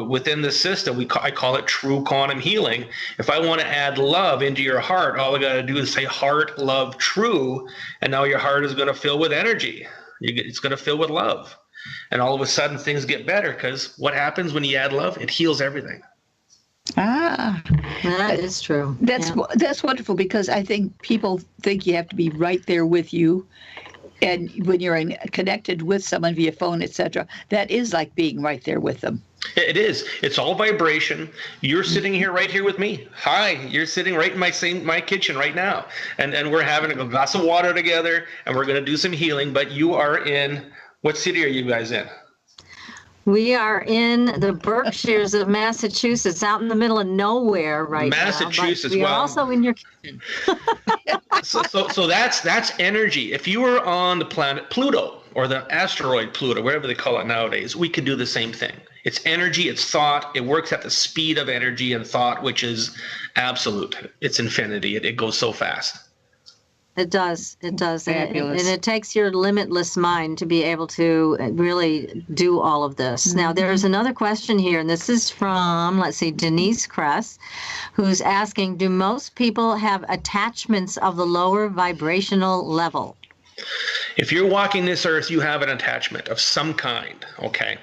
Within the system, I call it true quantum healing. If I want to add love into your heart, all I got to do is say heart, love, true, and now your heart is going to fill with energy. It's going to fill with love. And all of a sudden things get better, because what happens when you add love? It heals everything. That is true. That's wonderful, because I think people think you have to be right there with you. And when you're connected with someone via phone, etc., that is like being right there with them. It is. It's all vibration. You're sitting here right here with me. Hi, you're sitting right in my kitchen right now. And we're having a glass of water together, and we're going to do some healing. But you are in, what city are you guys in? We are in the Berkshires of Massachusetts, out in the middle of nowhere right Massachusetts, now. We are also in your kitchen. So that's energy. If you were on the planet Pluto or the asteroid Pluto, whatever they call it nowadays, we could do the same thing. It's energy, it's thought. It works at the speed of energy and thought, which is absolute. It's infinity. It goes so fast. It does. It does. Fabulous. And it takes your limitless mind to be able to really do all of this. Now, there's another question here, and this is from, Denise Kress, who's asking, do most people have attachments of the lower vibrational level? If you're walking this earth, you have an attachment of some kind, okay?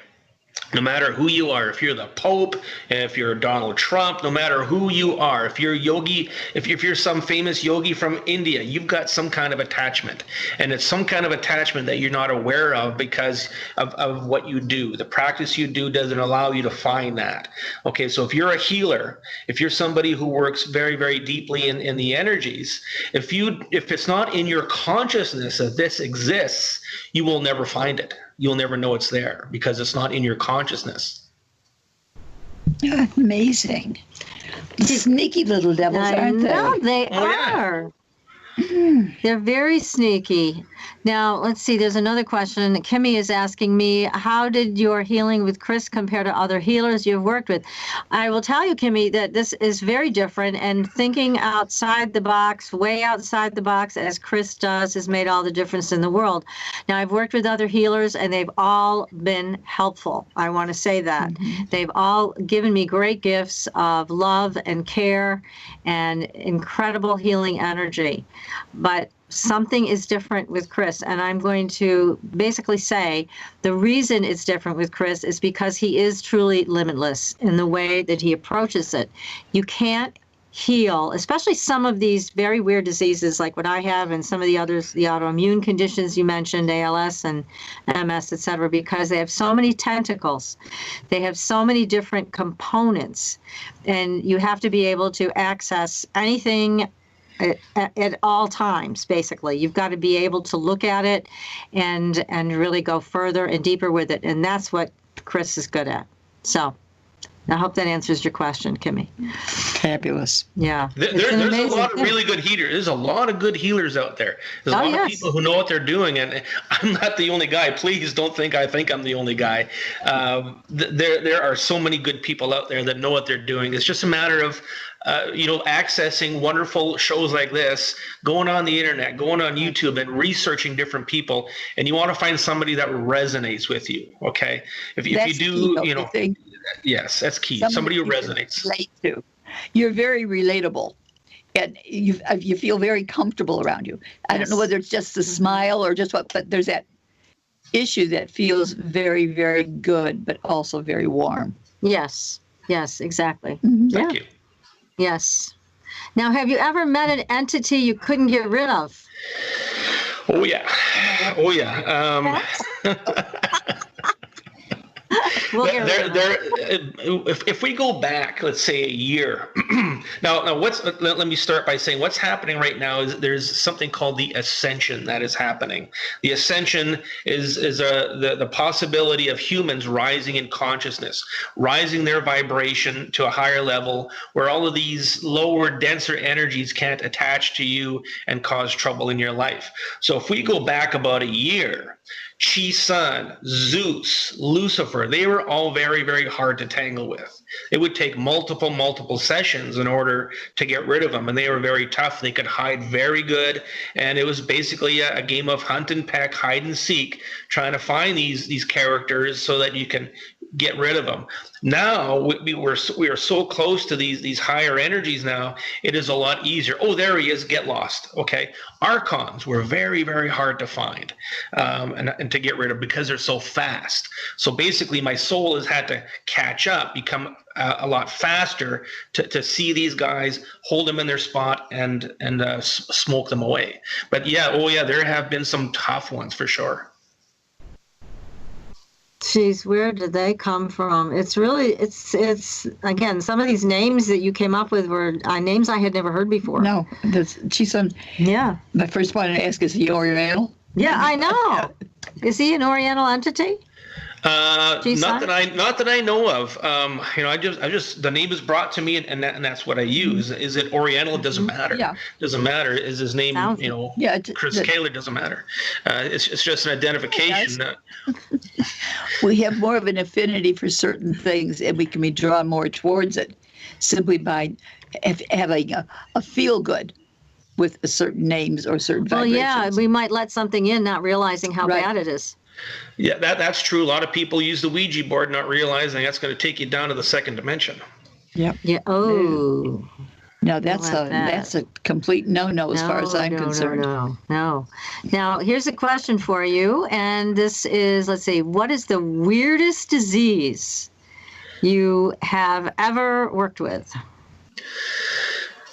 No matter who you are, if you're the Pope, if you're Donald Trump, no matter who you are, if you're a yogi, if you're some famous yogi from India, you've got some kind of attachment. And it's some kind of attachment that you're not aware of because of what you do. The practice you do doesn't allow you to find that. Okay, so if you're a healer, if you're somebody who works very, very deeply in the energies, if it's not in your consciousness that this exists, you will never find it. You'll never know it's there because it's not in your consciousness. Amazing. Sneaky little devils, aren't they? No, they are. They're very sneaky. Now, let's see. There's another question. Kimmy is asking me, how did your healing with Chris compare to other healers you've worked with? I will tell you, Kimmy, that this is very different, and thinking outside the box, way outside the box, as Chris does, has made all the difference in the world. Now, I've worked with other healers, and they've all been helpful. I want to say that. They've all given me great gifts of love and care and incredible healing energy. But something is different with Chris, and I'm going to basically say the reason it's different with Chris is because he is truly limitless in the way that he approaches it. You can't heal, especially some of these very weird diseases like what I have and some of the others, the autoimmune conditions you mentioned, ALS and MS, etc., because they have so many tentacles. They have so many different components, and you have to be able to access anything at all times, basically. You've got to be able to look at it and really go further and deeper with it. And that's what Chris is good at. So I hope that answers your question, Kimmy. Fabulous. Yeah. There's a lot of really good healers. There's a lot of good healers out there. There's a lot of people who know what they're doing, and I'm not the only guy. Please don't think I'm the only guy. There are so many good people out there that know what they're doing. It's just a matter of accessing wonderful shows like this, going on the internet, going on YouTube and researching different people, and you want to find somebody that resonates with you. Okay. If you do, yes, that's key. Somebody who resonates. Relate to. You're very relatable. And you feel very comfortable around you. I don't know whether it's just the smile or just what, but there's that issue that feels very, very good, but also very warm. Yes, exactly. Thank you. Yes. Now, have you ever met an entity you couldn't get rid of? Oh, yeah. If we go back, let's say a year. now let me start by saying what's happening right now is there's something called the ascension that is happening. The ascension is the possibility of humans rising in consciousness, rising their vibration to a higher level where all of these lower, denser energies can't attach to you and cause trouble in your life. So if we go back about a year, Sun, Zeus, Lucifer, they were all very, very hard to tangle with. It would take multiple sessions in order to get rid of them, and they were very tough. They could hide very good, and it was basically a game of hunt and peck, hide and seek, trying to find these characters so that you can get rid of them. Now we are so close to these higher energies now, it is a lot easier. Oh, there he is, get lost. Okay. Archons were very, very hard to find and to get rid of because they're so fast. So basically my soul has had to catch up, become a lot faster to see these guys, hold them in their spot and smoke them away. But there have been some tough ones for sure. Geez, where did they come from? It's again, some of these names that you came up with were names I had never heard before. No, Chisun. Yeah. My first one to ask, is he Oriental? Yeah, I know. Is he an Oriental entity? Not that I know of. I just the name is brought to me, and that's what I use. Is it Oriental? It doesn't matter. Yeah. Doesn't matter. Is his name? Chris Kehler doesn't matter. It's just an identification. We have more of an affinity for certain things, and we can be drawn more towards it simply by having a feel good with certain names or certain vibrations. Well, yeah, we might let something in, not realizing how bad it is. Yeah, that's true. A lot of people use the Ouija board, not realizing that's going to take you down to the second dimension. Yep. Yeah. Oh. No, that's a complete no-no as far as I'm concerned. No. Now, here's a question for you, and this is, let's see, what is the weirdest disease you have ever worked with?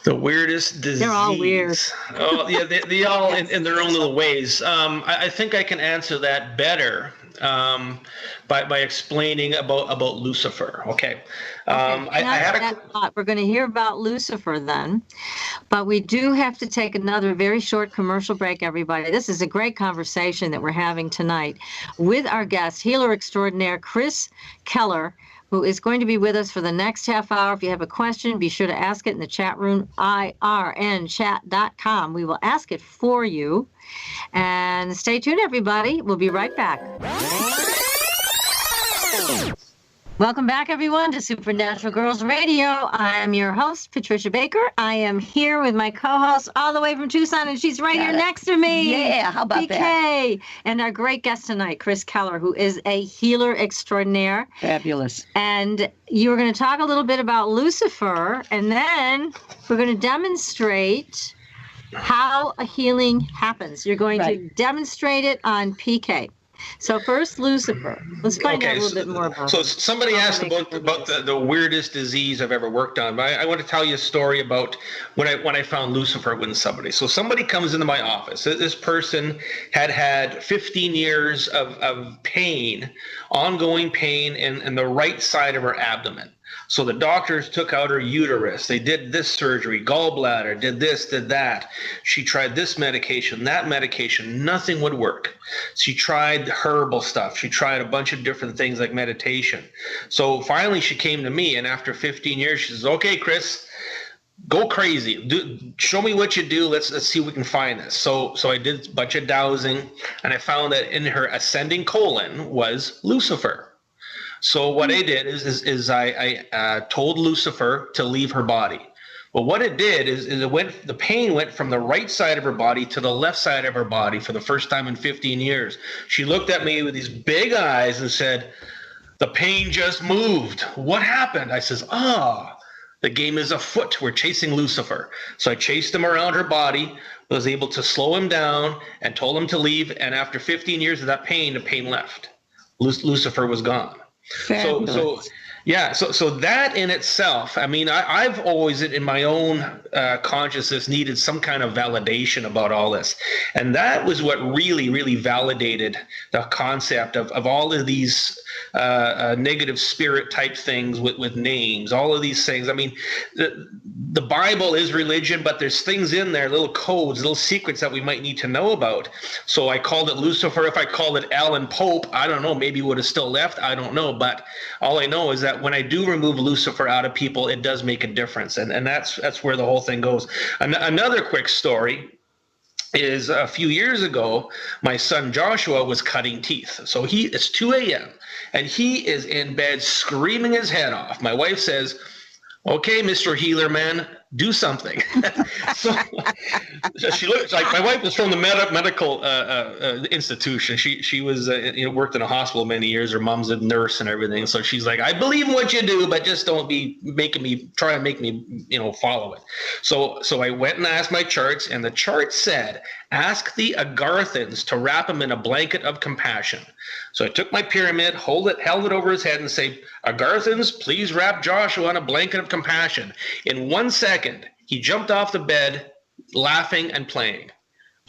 The weirdest disease. They're all weird. Oh, yeah, they all in their own little ways. I think I can answer that better by explaining about Lucifer. Okay. We're going to hear about Lucifer then, but we do have to take another very short commercial break, everybody. This is a great conversation that we're having tonight with our guest, healer extraordinaire Chris Kehler, who is going to be with us for the next half hour. If you have a question, be sure to ask it in the chat room, irnchat.com. We will ask it for you. And stay tuned, everybody. We'll be right back. Welcome back, everyone, to Supernatural Girls Radio. I am your host, Patricia Baker. I am here with my co-host all the way from Tucson, and she's right here next to me. Yeah, how about PK. And our great guest tonight, Chris Kehler, who is a healer extraordinaire. Fabulous. And you were going to talk a little bit about Lucifer, and then we're going to demonstrate how a healing happens. You're going to demonstrate it on PK. So first, Lucifer. Let's find out a little bit more about. So somebody asked about the weirdest disease I've ever worked on. But I want to tell you a story about when I found Lucifer with somebody. So somebody comes into my office. This person had 15 years of pain, ongoing pain in the right side of her abdomen. So the doctors took out her uterus. They did this surgery, gallbladder, did this, did that. She tried this medication, that medication. Nothing would work. She tried herbal stuff. She tried a bunch of different things like meditation. So finally she came to me, and after 15 years, she says, okay, Chris, go crazy. Show me what you do. Let's see if we can find this. So I did a bunch of dowsing, and I found that in her ascending colon was Lucifer. So what I did is I told Lucifer to leave her body. Well, what it did is the pain went from the right side of her body to the left side of her body for the first time in 15 years. She looked at me with these big eyes and said, "The pain just moved. What happened?" I says, the game is afoot. We're chasing Lucifer. So I chased him around her body, was able to slow him down and told him to leave. And after 15 years of that pain, the pain left. Lucifer was gone. So that in itself, I mean, I've always in my own consciousness needed some kind of validation about all this. And that was what really, really validated the concept of all of these negative spirit type things with names, all of these things. I mean, the Bible is religion, but there's things in there, little codes, little secrets that we might need to know about. So I called it Lucifer. If I called it Alan Pope, I don't know, maybe it would have still left. I don't know. But all I know is that when I do remove Lucifer out of people, it does make a difference. And that's where the whole thing goes. Another quick story is a few years ago, my son Joshua was cutting teeth. So it's 2 a.m. and he is in bed screaming his head off. My wife says, "Okay, Mr. Healer Man, do something." So she looks like, my wife is from the medical institution. She was worked in a hospital many years. Her mom's a nurse and everything. So she's like, "I believe in what you do, but just don't be try to make me follow it." So I went and asked my charts, and the chart said, "Ask the Agarthans to wrap him in a blanket of compassion." So I took my pyramid, held it over his head, and say, "Agarthans, please wrap Joshua in a blanket of compassion." In 1 second, he jumped off the bed, laughing and playing.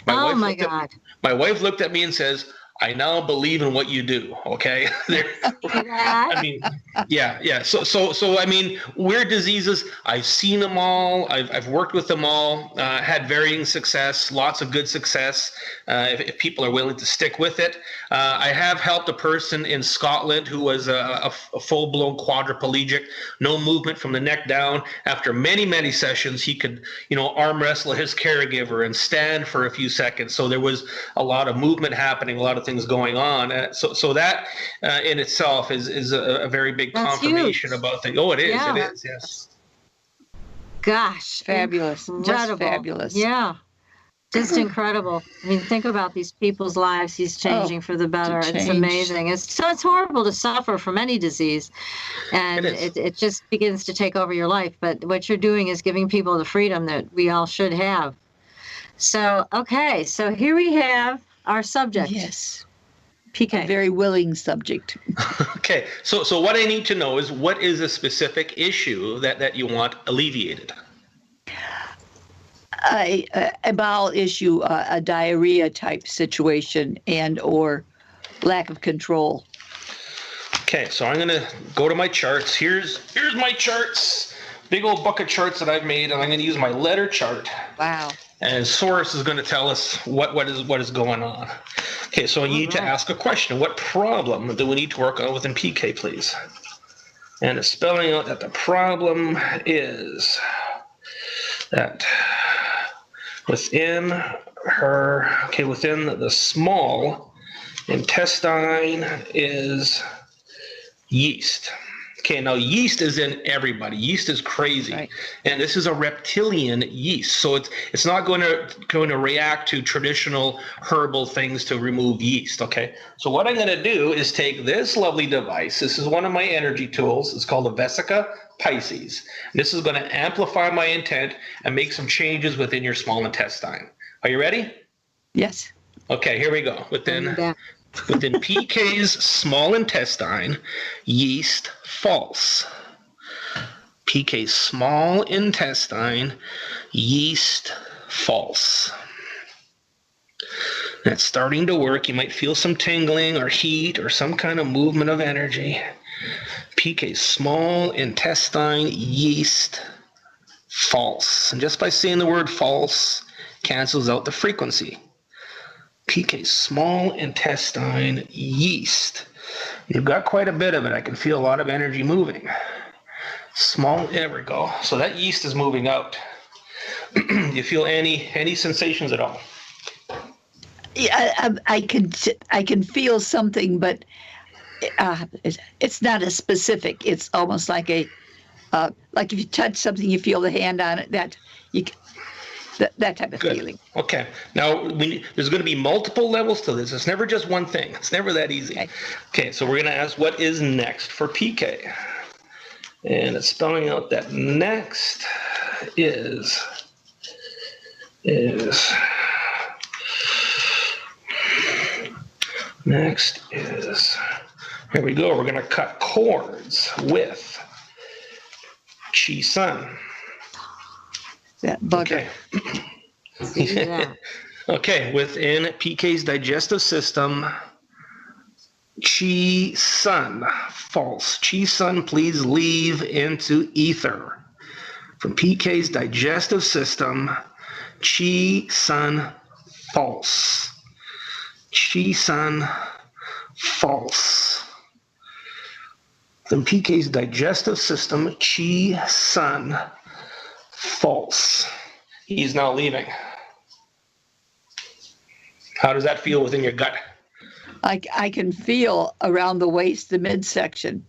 Oh my God! My wife looked at me and says, "I now believe in what you do." Okay. I mean, yeah. So I mean, weird diseases, I've seen them all. I've worked with them all, had varying success, lots of good success. If people are willing to stick with it. I have helped a person in Scotland who was a full-blown quadriplegic, no movement from the neck down. After many, many sessions, he could, arm wrestle his caregiver and stand for a few seconds. So there was a lot of movement happening, a lot of things going on. So that in itself is a very big confirmation about things. Oh, it is. Yeah. It is. Yes. Gosh, fabulous. Incredible. Just fabulous. Yeah. Just incredible. I mean, think about these people's lives he's changing for the better. It's amazing. It's horrible to suffer from any disease, and it just begins to take over your life. But what you're doing is giving people the freedom that we all should have. So, okay. So here we have our subject. Yes. PK. A very willing subject. Okay. So what I need to know is, what is a specific issue that you want alleviated? A bowel issue, a diarrhea type situation, and or lack of control. Okay, so I'm going to go to my charts. Here's my charts. Big old book of charts that I've made, and I'm going to use my letter chart. Wow. And Source is going to tell us what is going on. Okay, so I need to ask a question. What problem do we need to work on within PK, please? And it's spelling out that the problem is that within the small intestine is yeast. Okay, now yeast is in everybody. Yeast is crazy, right. And this is a reptilian yeast, so it's not going to react to traditional herbal things to remove yeast. Okay, so what I'm going to do is take this lovely device. This is one of my energy tools. It's called a Vesica Pisces. This is going to amplify my intent and make some changes within your small intestine. Are you ready? Yes. Okay, here we go. Within PK's small intestine, yeast false. PK's small intestine, yeast false. That's starting to work. You might feel some tingling or heat or some kind of movement of energy. PK's small intestine, yeast false. And just by saying the word false cancels out the frequency. PK's small intestine, yeast. You've got quite a bit of it. I can feel a lot of energy moving. There we go. So that yeast is moving out. Do you feel any sensations at all? Yeah, I can feel something, but it's not as specific. It's almost like a Like if you touch something, you feel the hand on it. That type of feeling. Okay. Now, there's going to be multiple levels to this. It's never just one thing. It's never that easy. Okay, so we're going to ask what is next for PK. And it's spelling out that next is here we go. We're going to cut cords with Chi Sun. That bugger. Okay. Okay, within PK's digestive system, Chi Sun, false. Chi Sun, please leave into ether. From PK's digestive system, Chi Sun, false. Chi Sun, false. From PK's digestive system, Chi Sun, false. He's now leaving. How does that feel within your gut? I can feel around the waist, the midsection.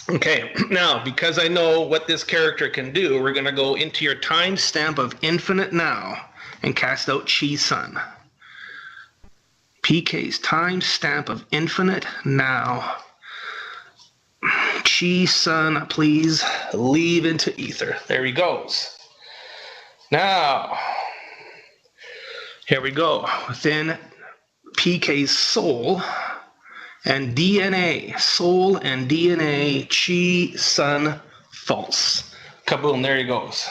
Okay, now, because I know what this character can do, we're going to go into your timestamp of infinite now and cast out Chi Sun. PK's timestamp of infinite now. Chi Sun, please leave into ether. There he goes. Now, here we go. Within PK's soul and DNA, soul and DNA, Chi Sun, false. Kaboom, there he goes.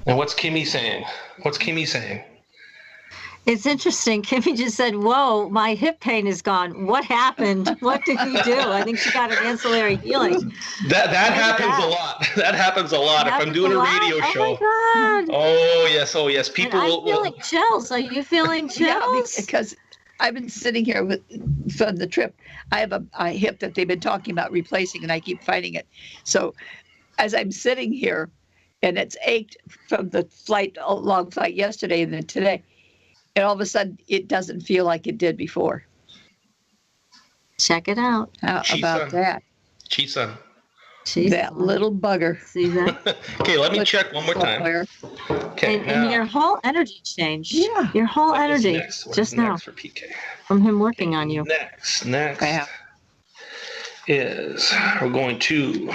And what's Kimmy saying? It's interesting. Kimmy just said, whoa, my hip pain is gone. What happened? What did we do? I think she got an ancillary healing. That happens a lot. That happens a lot. If I'm doing a radio show. Oh, my God. Oh, yes. People I'm feeling chills. Are you feeling chills? Yeah, because I've been sitting here from the trip. I have a hip that they've been talking about replacing, and I keep fighting it. So as I'm sitting here, and it's ached from the long flight yesterday and then today, and all of a sudden, it doesn't feel like it did before. Check it out. How about that? Chi Sun. That little bugger. See that? Okay, let me check one more time. Okay, and your whole energy changed. Yeah. Your whole energy just now for PK? From him working on you. Next is we're going to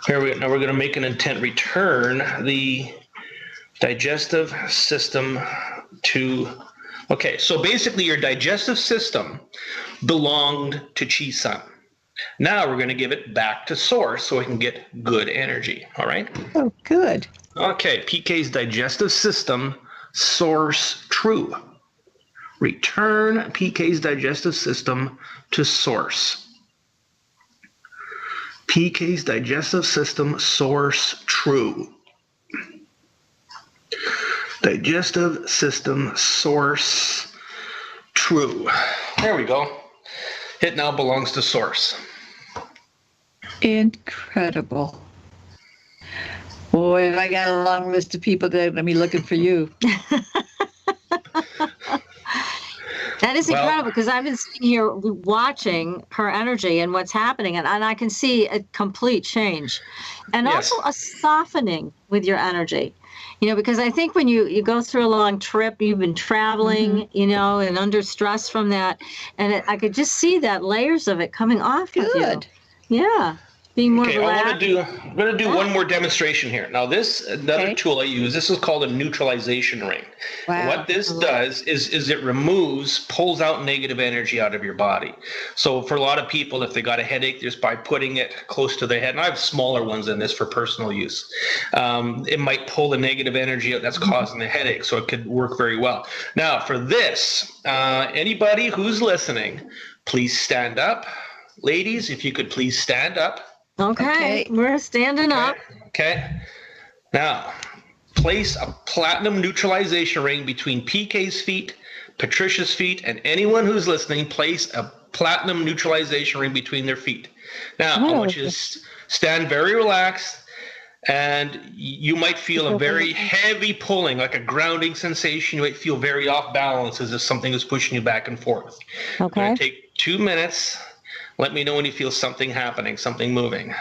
we're going to make an intent return the digestive system to. Okay, so basically your digestive system belonged to Chi Sun. Now we're going to give it back to source so we can get good energy. All right? Oh, good. Okay, PK's digestive system, source true. Return PK's digestive system to source. PK's digestive system, source true. Digestive system, source true. There we go. It now belongs to source. Incredible. Boy, I got a long list of people that are going to be looking for you. That is incredible because I've been sitting here watching her energy and what's happening, and I can see a complete change. And also a softening with your energy. You know, because I think when you go through a long trip, you've been traveling, you know, and under stress from that. And I could just see that layers of it coming off of you. Good. Yeah. Being more relaxed. I'm going to do one more demonstration here. Now, another tool I use, this is called a neutralization ring. Wow. What this does is it pulls out negative energy out of your body. So for a lot of people, if they got a headache, just by putting it close to their head, and I have smaller ones than this for personal use, it might pull the negative energy out that's causing the headache. So it could work very well. Now, for this, anybody who's listening, please stand up. Ladies, if you could please stand up. Okay. We're standing up. Okay. Now, place a platinum neutralization ring between PK's feet, Patricia's feet, and anyone who's listening, place a platinum neutralization ring between their feet. Now, I want you to stand very relaxed, and you might feel a very heavy pulling, like a grounding sensation. You might feel very off balance as if something is pushing you back and forth. Okay. We're going to take 2 minutes. Let me know when you feel something happening, something moving.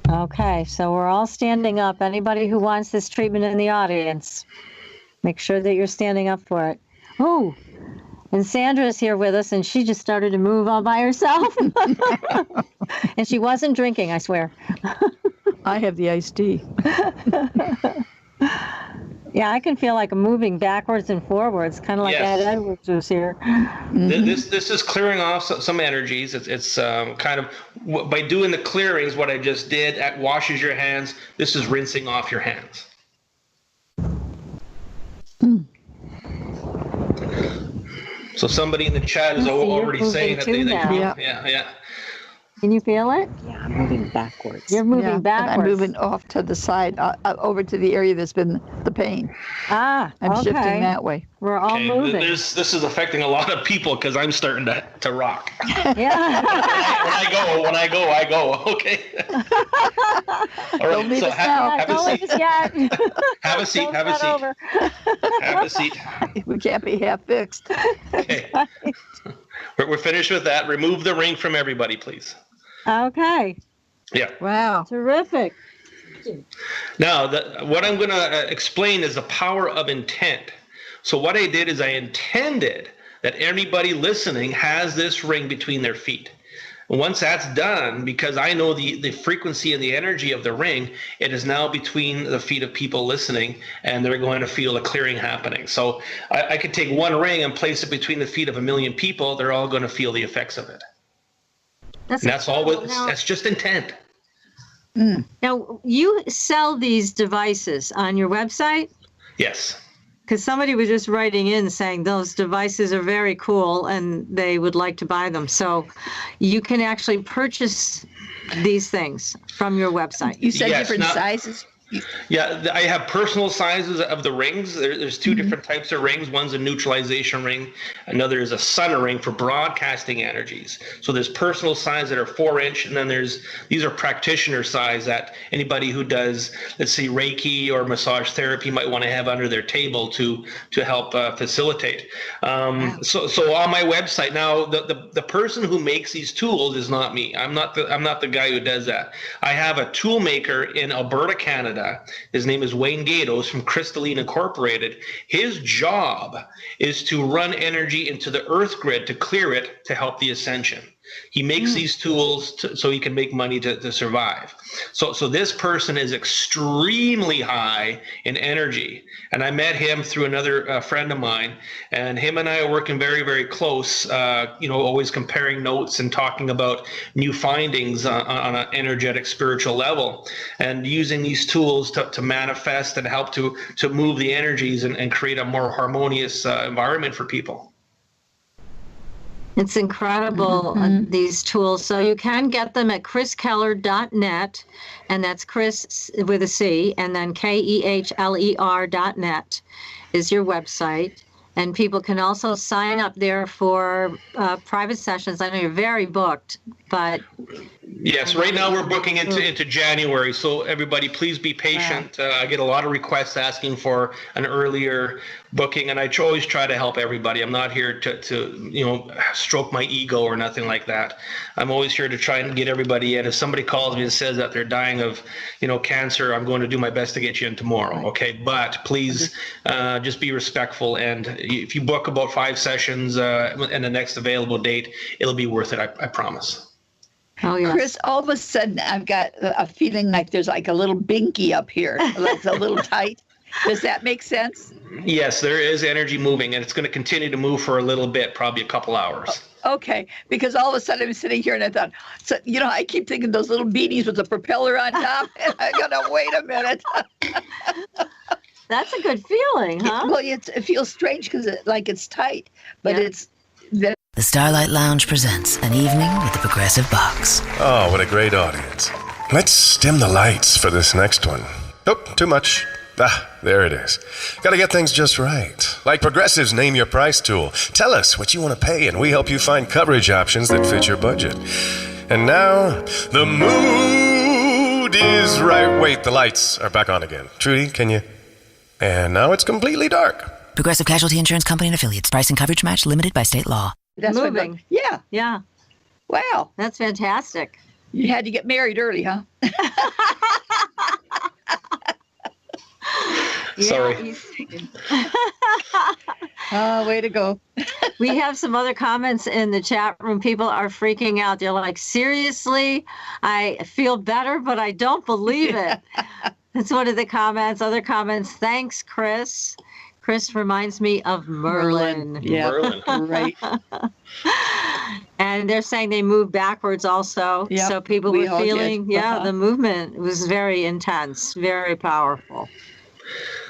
Okay, so we're all standing up. Anybody who wants this treatment in the audience, make sure that you're standing up for it. Oh, and Sandra's here with us, and she just started to move all by herself. And she wasn't drinking, I swear. I have the iced tea. Yeah, I can feel like I'm moving backwards and forwards, kind of like Yes. Ed Edwards was here. This is clearing off some energies. It's kind of, by doing the clearings, what I just did, that washes your hands. This is rinsing off your hands. So somebody in the chat is already saying that they now. yeah. Can you feel it? Yeah, I'm moving backwards. You're moving And backwards. I'm moving off to the side, over to the area that's been the pain. Ah, I'm okay. shifting that way. We're all Okay, moving. this is affecting a lot of people because I'm starting to rock. Yeah. When I go. Okay. All right. Don't leave So us now. have Don't a leave seat. us yet. Have a seat. Don't Have a run seat. over. Have a seat. We can't be half fixed. Okay. We're finished with that. Remove the ring from everybody, please. Okay. Yeah. Wow. Terrific. Now, what I'm going to explain is the power of intent. So what I did is I intended that anybody listening has this ring between their feet. And once that's done, because I know the frequency and the energy of the ring, it is now between the feet of people listening, and they're going to feel a clearing happening. So I could take one ring and place it between the feet of 1 million people. They're all going to feel the effects of it. And that's all. That's just intent. Now, you sell these devices on your website? Yes. Because somebody was just writing in saying those devices are very cool and they would like to buy them. So you can actually purchase these things from your website. You said Yes, different now- sizes? Yeah, I have personal sizes of the rings. There's two different types of rings. One's a neutralization ring. Another is a sun ring for broadcasting energies. So there's personal size that are 4-inch, and then these are practitioner size that anybody who does, let's say, Reiki or massage therapy might want to have under their table to help facilitate. So on my website now, the person who makes these tools is not me. I'm not the guy who does that. I have a tool maker in Alberta, Canada. His name is Wayne Gatos from Krystaline Incorporated. His job is to run energy into the earth grid to clear it to help the ascension. He makes these tools so he can make money to survive. So this person is extremely high in energy. And I met him through another friend of mine, and him and I are working very, very close, always comparing notes and talking about new findings on an energetic spiritual level, and using these tools to manifest and help to move the energies and create a more harmonious environment for people. It's incredible, these tools. So you can get them at chriskeller.net, and that's Chris with a C, and then KEHLER.net is your website. And people can also sign up there for private sessions. I know you're very booked, but... Yes, right now we're booking into January, so everybody please be patient. I get a lot of requests asking for an earlier booking, and I always try to help everybody. I'm not here to stroke my ego or nothing like that. I'm always here to try and get everybody in. If somebody calls me and says that they're dying of cancer, I'm going to do my best to get you in tomorrow, okay? But please just be respectful, and if you book about 5 sessions and the next available date, it'll be worth it, I promise. Oh, yes. Chris, all of a sudden I've got a feeling like there's like a little binky up here, like it's a little tight. Does that make sense? Yes, there is energy moving, and it's going to continue to move for a little bit, probably a couple hours. Okay, because all of a sudden I'm sitting here and I thought, I keep thinking those little beanies with the propeller on top, and I gotta wait a minute. That's a good feeling, huh? Well, it feels strange because it's tight, but it's... The Starlight Lounge presents an evening with the Progressive Box. Oh, what a great audience. Let's dim the lights for this next one. Nope, too much. There it is. Gotta get things just right. Like Progressive's Name Your Price tool. Tell us what you want to pay, and we help you find coverage options that fit your budget. And now, the mood is right. Wait, the lights are back on again. Trudy, can you? And now it's completely dark. Progressive Casualty Insurance Company and Affiliates. Price and coverage match limited by state law. That's Moving. Yeah. Yeah. Wow. That's fantastic. You had to get married early, huh? Sorry. Way to go. We have some other comments in the chat room. People are freaking out. They're like, seriously, I feel better, but I don't believe it. That's one of the comments. Other comments, thanks, Chris. Chris reminds me of Merlin. Yeah, Merlin. Right. And they're saying they moved backwards also. Yep, So people we were all feeling, did. the movement was very intense, very powerful.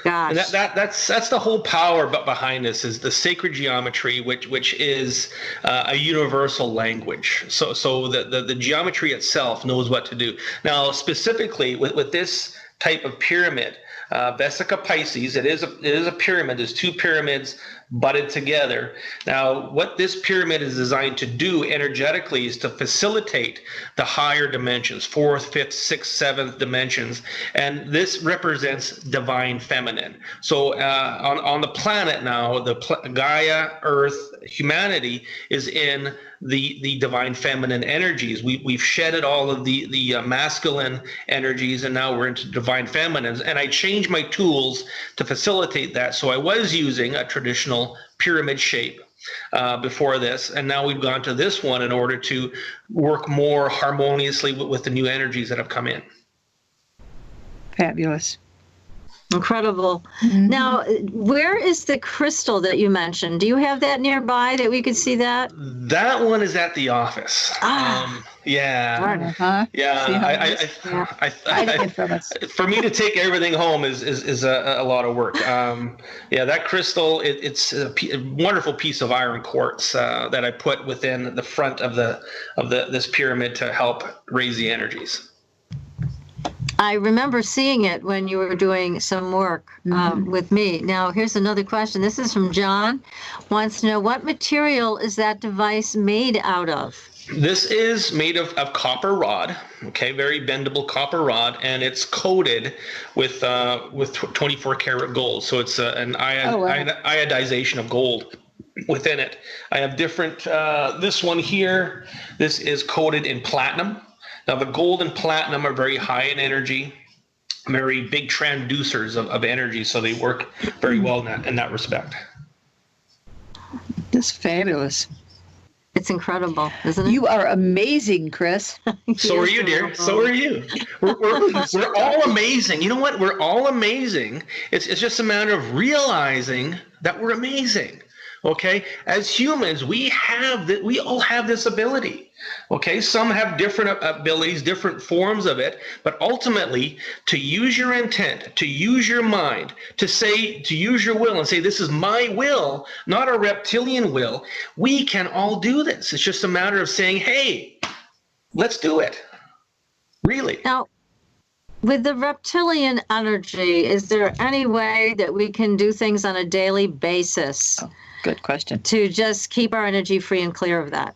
Gosh. And that's the whole power behind this is the sacred geometry, which is a universal language. So the geometry itself knows what to do. Now, specifically with this type of pyramid, Vesica Pisces, it is a pyramid. There's two pyramids butted together. Now, what this pyramid is designed to do energetically is to facilitate the higher dimensions, 4th, 5th, 6th, 7th dimensions, and this represents divine feminine. So on the planet now, Gaia, Earth, humanity is in the divine feminine energies. We've shedded all of the masculine energies, and now we're into divine feminines. And I changed my tools to facilitate that. So I was using a traditional pyramid shape before this, and now we've gone to this one in order to work more harmoniously with the new energies that have come in. Fabulous. Incredible. Mm-hmm. Now, where is the crystal that you mentioned? Do you have that nearby that we could see that? That one is at the office. Yeah. Uh-huh. Yeah. For me to take everything home is a lot of work. That crystal, it's a wonderful piece of iron quartz that I put within the front of this pyramid to help raise the energies. I remember seeing it when you were doing some work with me. Now, here's another question. This is from John. Wants to know, what material is that device made out of? This is made of copper rod, okay, very bendable copper rod, and it's coated with 24 karat gold. So it's an iodization of gold within it. I have different, this one here, this is coated in platinum. Now, the gold and platinum are very high in energy, very big transducers of energy, so they work very well in that respect. That's fabulous. It's incredible, isn't it? You are amazing, Chris. So are you, dear. So are you. We're all amazing. You know what? We're all amazing. It's just a matter of realizing that we're amazing. Okay? As humans, we all have this ability. Okay, some have different abilities, different forms of it, but ultimately to use your intent, to use your mind, to use your will and say, this is my will, not a reptilian will. We can all do this. It's just a matter of saying, hey, let's do it. Really. Now, with the reptilian energy, is there any way that we can do things on a daily basis? Oh, good question. To just keep our energy free and clear of that?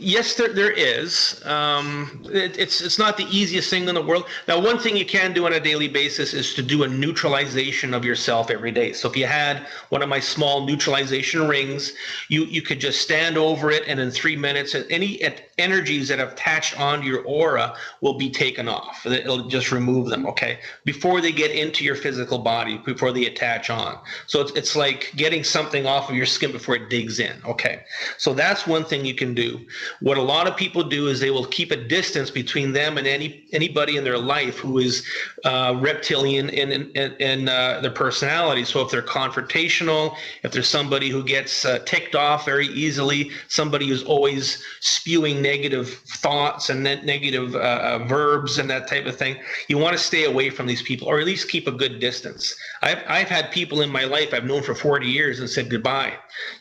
Yes, there is. It's not the easiest thing in the world. Now, one thing you can do on a daily basis is to do a neutralization of yourself every day. So if you had one of my small neutralization rings, you could just stand over it, and in 3 minutes, any energies that have attached onto your aura will be taken off. It'll just remove them, okay? Before they get into your physical body, before they attach on. So it's like getting something off of your skin before it digs in, okay? So that's one thing you can do. What a lot of people do is they will keep a distance between them and anybody in their life who is reptilian in their personality. So if they're confrontational, if there's somebody who gets ticked off very easily, somebody who's always spewing negative thoughts and negative verbs and that type of thing, you want to stay away from these people, or at least keep a good distance. I've had people in my life I've known for 40 years and said, goodbye,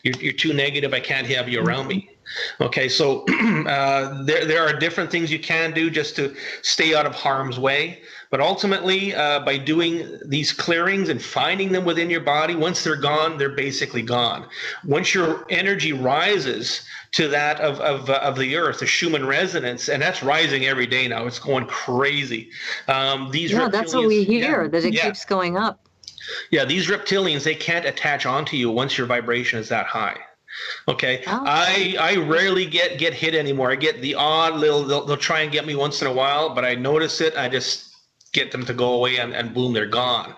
you're too negative, I can't have you around me. Okay, so there are different things you can do just to stay out of harm's way. But ultimately, by doing these clearings and finding them within your body, once they're gone, they're basically gone. Once your energy rises to that of the earth, the Schumann resonance, and that's rising every day now. It's going crazy. That's what we hear, that it keeps going up. Yeah, these reptilians, they can't attach onto you once your vibration is that high. Okay. Oh. I rarely get hit anymore. I get the odd they'll try and get me once in a while, but I notice it. I just get them to go away and boom, they're gone,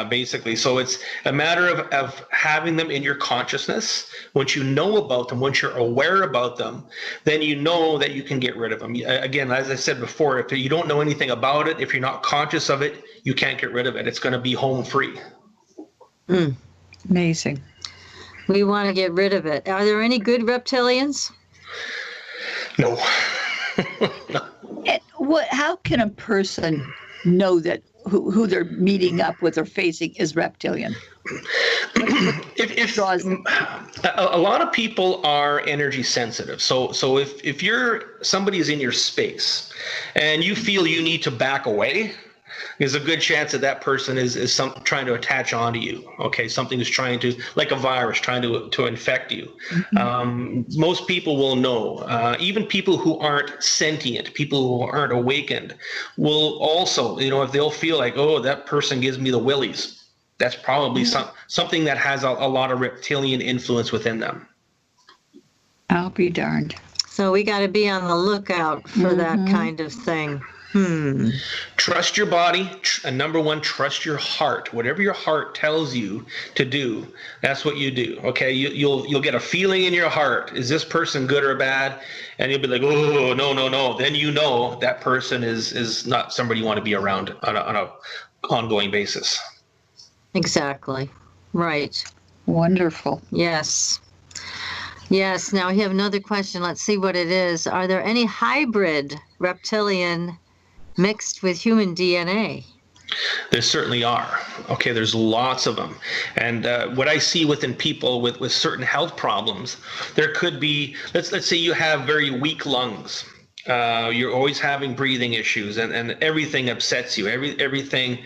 basically. So it's a matter of having them in your consciousness. Once you know about them, once you're aware about them, then you know that you can get rid of them. Again, as I said before, if you don't know anything about it, if you're not conscious of it, you can't get rid of it. It's going to be home free. Amazing. We want to get rid of it. Are there any good reptilians? No. No. And how can a person know that who they're meeting up with or facing is reptilian? If a lot of people are energy sensitive, so if somebody is in your space and you feel you need to back away, there's a good chance that person is trying to attach onto you. Okay, something is trying to, like a virus, trying to infect you. Most people will know. Even people who aren't sentient, people who aren't awakened, will also, if they'll feel like, oh, that person gives me the willies, that's probably something that has a lot of reptilian influence within them. I'll be darned. So we got to be on the lookout for that kind of thing. Trust your body, and number one, trust your heart. Whatever your heart tells you to do, that's what you do. Okay, you'll get a feeling in your heart. Is this person good or bad? And you'll be like, oh, no. Then you know that person is not somebody you want to be around on a ongoing basis. Exactly. Right. Wonderful. Yes. Now we have another question. Let's see what it is. Are there any hybrid reptilian mixed with human DNA? There certainly are. Okay, there's lots of them. And what I see within people with certain health problems, there could be, let's say you have very weak lungs. You're always having breathing issues and everything upsets you. Everything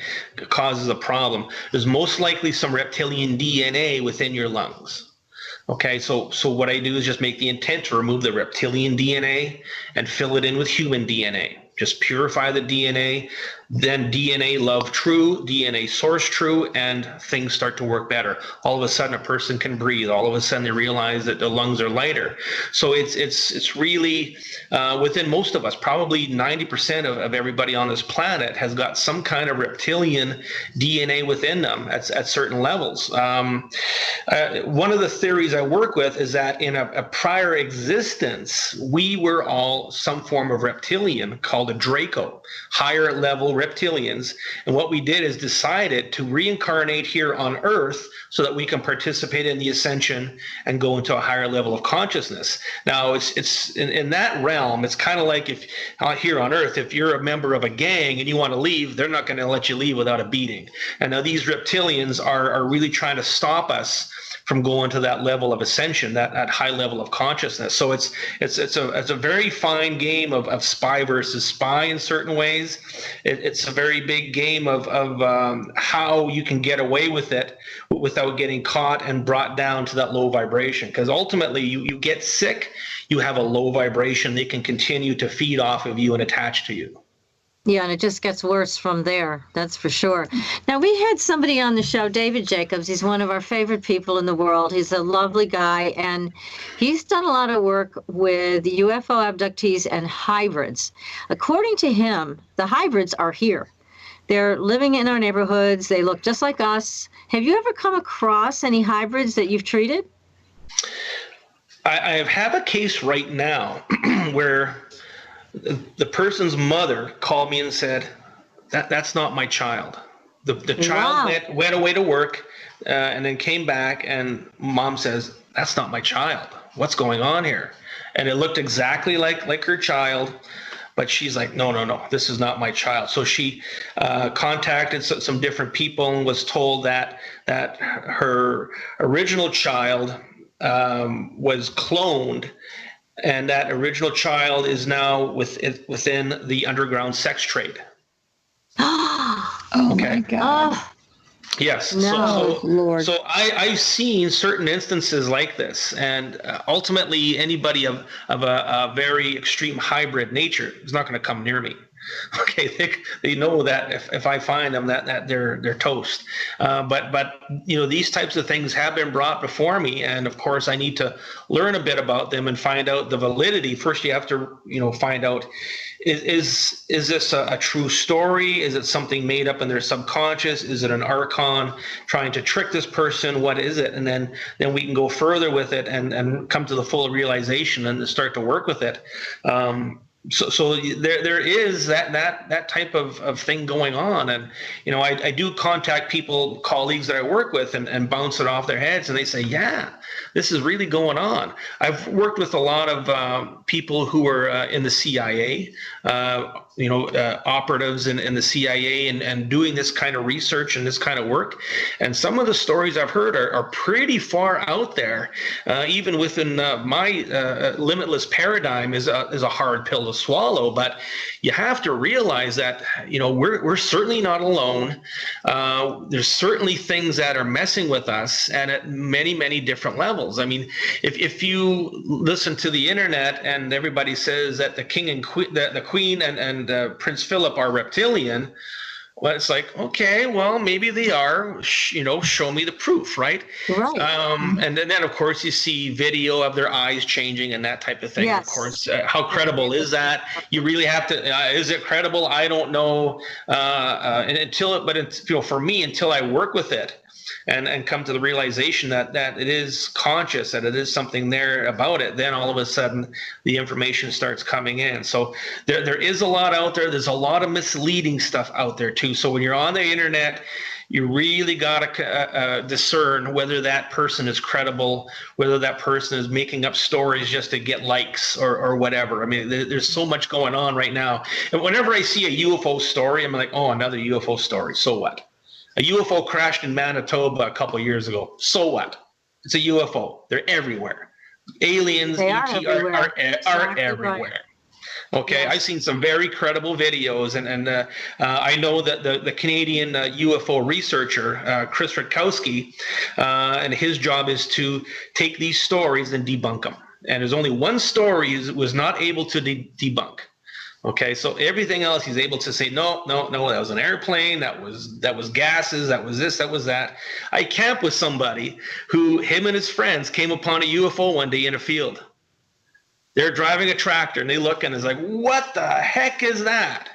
causes a problem. There's most likely some reptilian DNA within your lungs. Okay, so what I do is just make the intent to remove the reptilian DNA and fill it in with human DNA. Just purify the DNA, then DNA love true, DNA source true, and things start to work better. All of a sudden, a person can breathe. All of a sudden, they realize that the lungs are lighter. So it's really within most of us, probably 90% of everybody on this planet has got some kind of reptilian DNA within them at certain levels. One of the theories I work with is that in a prior existence, we were all some form of reptilian called a Draco, higher level reptilians. And what we did is decided to reincarnate here on Earth so that we can participate in the ascension and go into a higher level of consciousness. Now, it's in that realm, it's kind of like if here on Earth, if you're a member of a gang and you want to leave, they're not going to let you leave without a beating. And now these reptilians are really trying to stop us from going to that level of ascension, that high level of consciousness. So it's a very fine game of spy versus spy in certain ways. It's a very big game of how you can get away with it without getting caught and brought down to that low vibration. Because ultimately, you get sick, you have a low vibration. They can continue to feed off of you and attach to you. Yeah, and it just gets worse from there. That's for sure. Now, we had somebody on the show, David Jacobs. He's one of our favorite people in the world. He's a lovely guy, and he's done a lot of work with UFO abductees and hybrids. According to him, the hybrids are here. They're living in our neighborhoods. They look just like us. Have you ever come across any hybrids that you've treated? I have a case right now where the person's mother called me and said, that's not my child. The child went away to work and then came back, and mom says, that's not my child. What's going on here? And it looked exactly like her child, but she's like, no, this is not my child. So she contacted some different people and was told that her original child was cloned, and that original child is now within the underground sex trade. Oh, okay. My God. Yes. No, Lord. So I've seen certain instances like this, and ultimately anybody of a very extreme hybrid nature is not going to come near me. Okay, they know that if I find them, that they're toast. But these types of things have been brought before me, and of course I need to learn a bit about them and find out the validity. First, you have to find out, is this a true story? Is it something made up in their subconscious? Is it an archon trying to trick this person? What is it? And then we can go further with it and come to the full realization and start to work with it. So there is that type of thing going on. And, I do contact people, colleagues that I work with and bounce it off their heads, and they say, yeah, this is really going on. I've worked with a lot of people who are in the CIA, operatives in the CIA and doing this kind of research and this kind of work. And some of the stories I've heard are pretty far out there. Even within my limitless paradigm is a hard pill to swallow. But you have to realize that, we're certainly not alone. There's certainly things that are messing with us, and at many, many different levels. I mean, if you listen to the internet and everybody says that the king and queen, the queen and Prince Philip are reptilian, well, it's like, okay, well, maybe they are, show me the proof, right? Right. And then, of course, you see video of their eyes changing and that type of thing. Yes. Of course, how credible is that? You really have to, is it credible? I don't know. For me, until I work with it, and come to the realization that it is conscious, that it is something there about it, then all of a sudden the information starts coming in. So there is a lot out there. There's a lot of misleading stuff out there too. So when you're on the internet, you really got to discern whether that person is credible, whether that person is making up stories just to get likes or whatever. I mean, there's so much going on right now. And whenever I see a UFO story, I'm like, oh, another UFO story. So what? A UFO crashed in Manitoba a couple of years ago. So what? It's a UFO. They're everywhere. Aliens, ET are everywhere. Right. Okay, yes. I've seen some very credible videos, and I know that the Canadian UFO researcher, Chris Rutkowski, and his job is to take these stories and debunk them. And there's only one story he was not able to debunk. Okay, so everything else he's able to say, no, that was an airplane, that was gases, that was this, that was that. I camp with somebody who, him and his friends, came upon a UFO one day in a field. They're driving a tractor and they look and it's like, what the heck is that?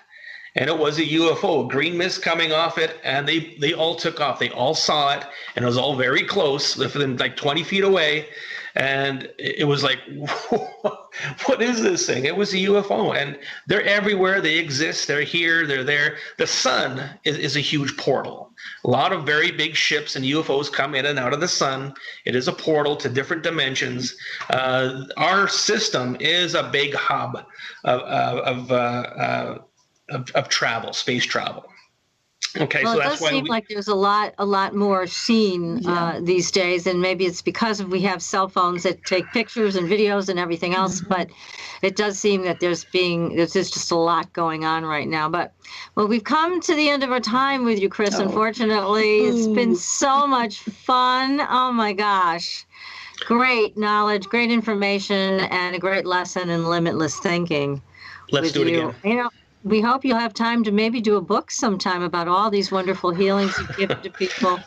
And it was a UFO, green mist coming off it, and they all took off. They all saw it, and it was all very close, within like 20 feet away. And it was like, what is this thing? It was a UFO, and they're everywhere. They exist. They're here. They're there. The sun is a huge portal. A lot of very big ships and UFOs come in and out of the sun. It is a portal to different dimensions. Our system is a big hub of travel, space travel. Okay, well, so it that's does seem like there's a lot more seen these days, and maybe it's because we have cell phones that take pictures and videos and everything else. Mm-hmm. But it does seem that there's just a lot going on right now. But we've come to the end of our time with you, Chris. Oh. Unfortunately, it's been so much fun. Oh my gosh. Great knowledge, great information, and a great lesson in limitless thinking. Let's do it again. We hope you'll have time to maybe do a book sometime about all these wonderful healings you give to people.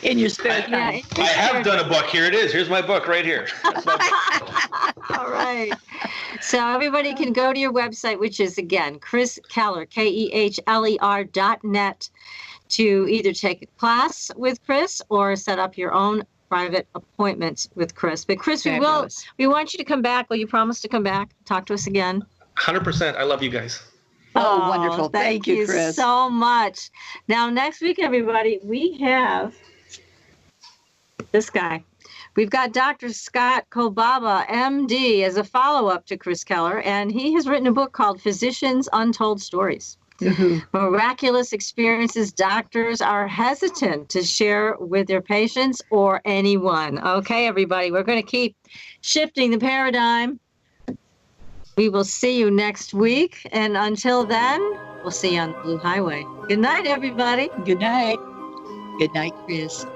In your spare time. I have done a book. Here it is. Here's my book right here. All right. So everybody can go to your website, which is, again, Chris Kehler, KEHLER.net, to either take a class with Chris or set up your own private appointments with Chris. But Chris, we want you to come back. Will you promise to come back? Talk to us again? 100%. I love you guys. Oh, wonderful. Thank you, Chris. So much. Now, next week, everybody, we have this guy. We've got Dr. Scott Kobaba, MD, as a follow-up to Chris Kehler, and he has written a book called Physicians' Untold Stories. Mm-hmm. Miraculous experiences doctors are hesitant to share with their patients or anyone. Okay, everybody, we're going to keep shifting the paradigm. We will see you next week. And until then, we'll see you on the Blue Highway. Good night, everybody. Good night. Good night, Chris.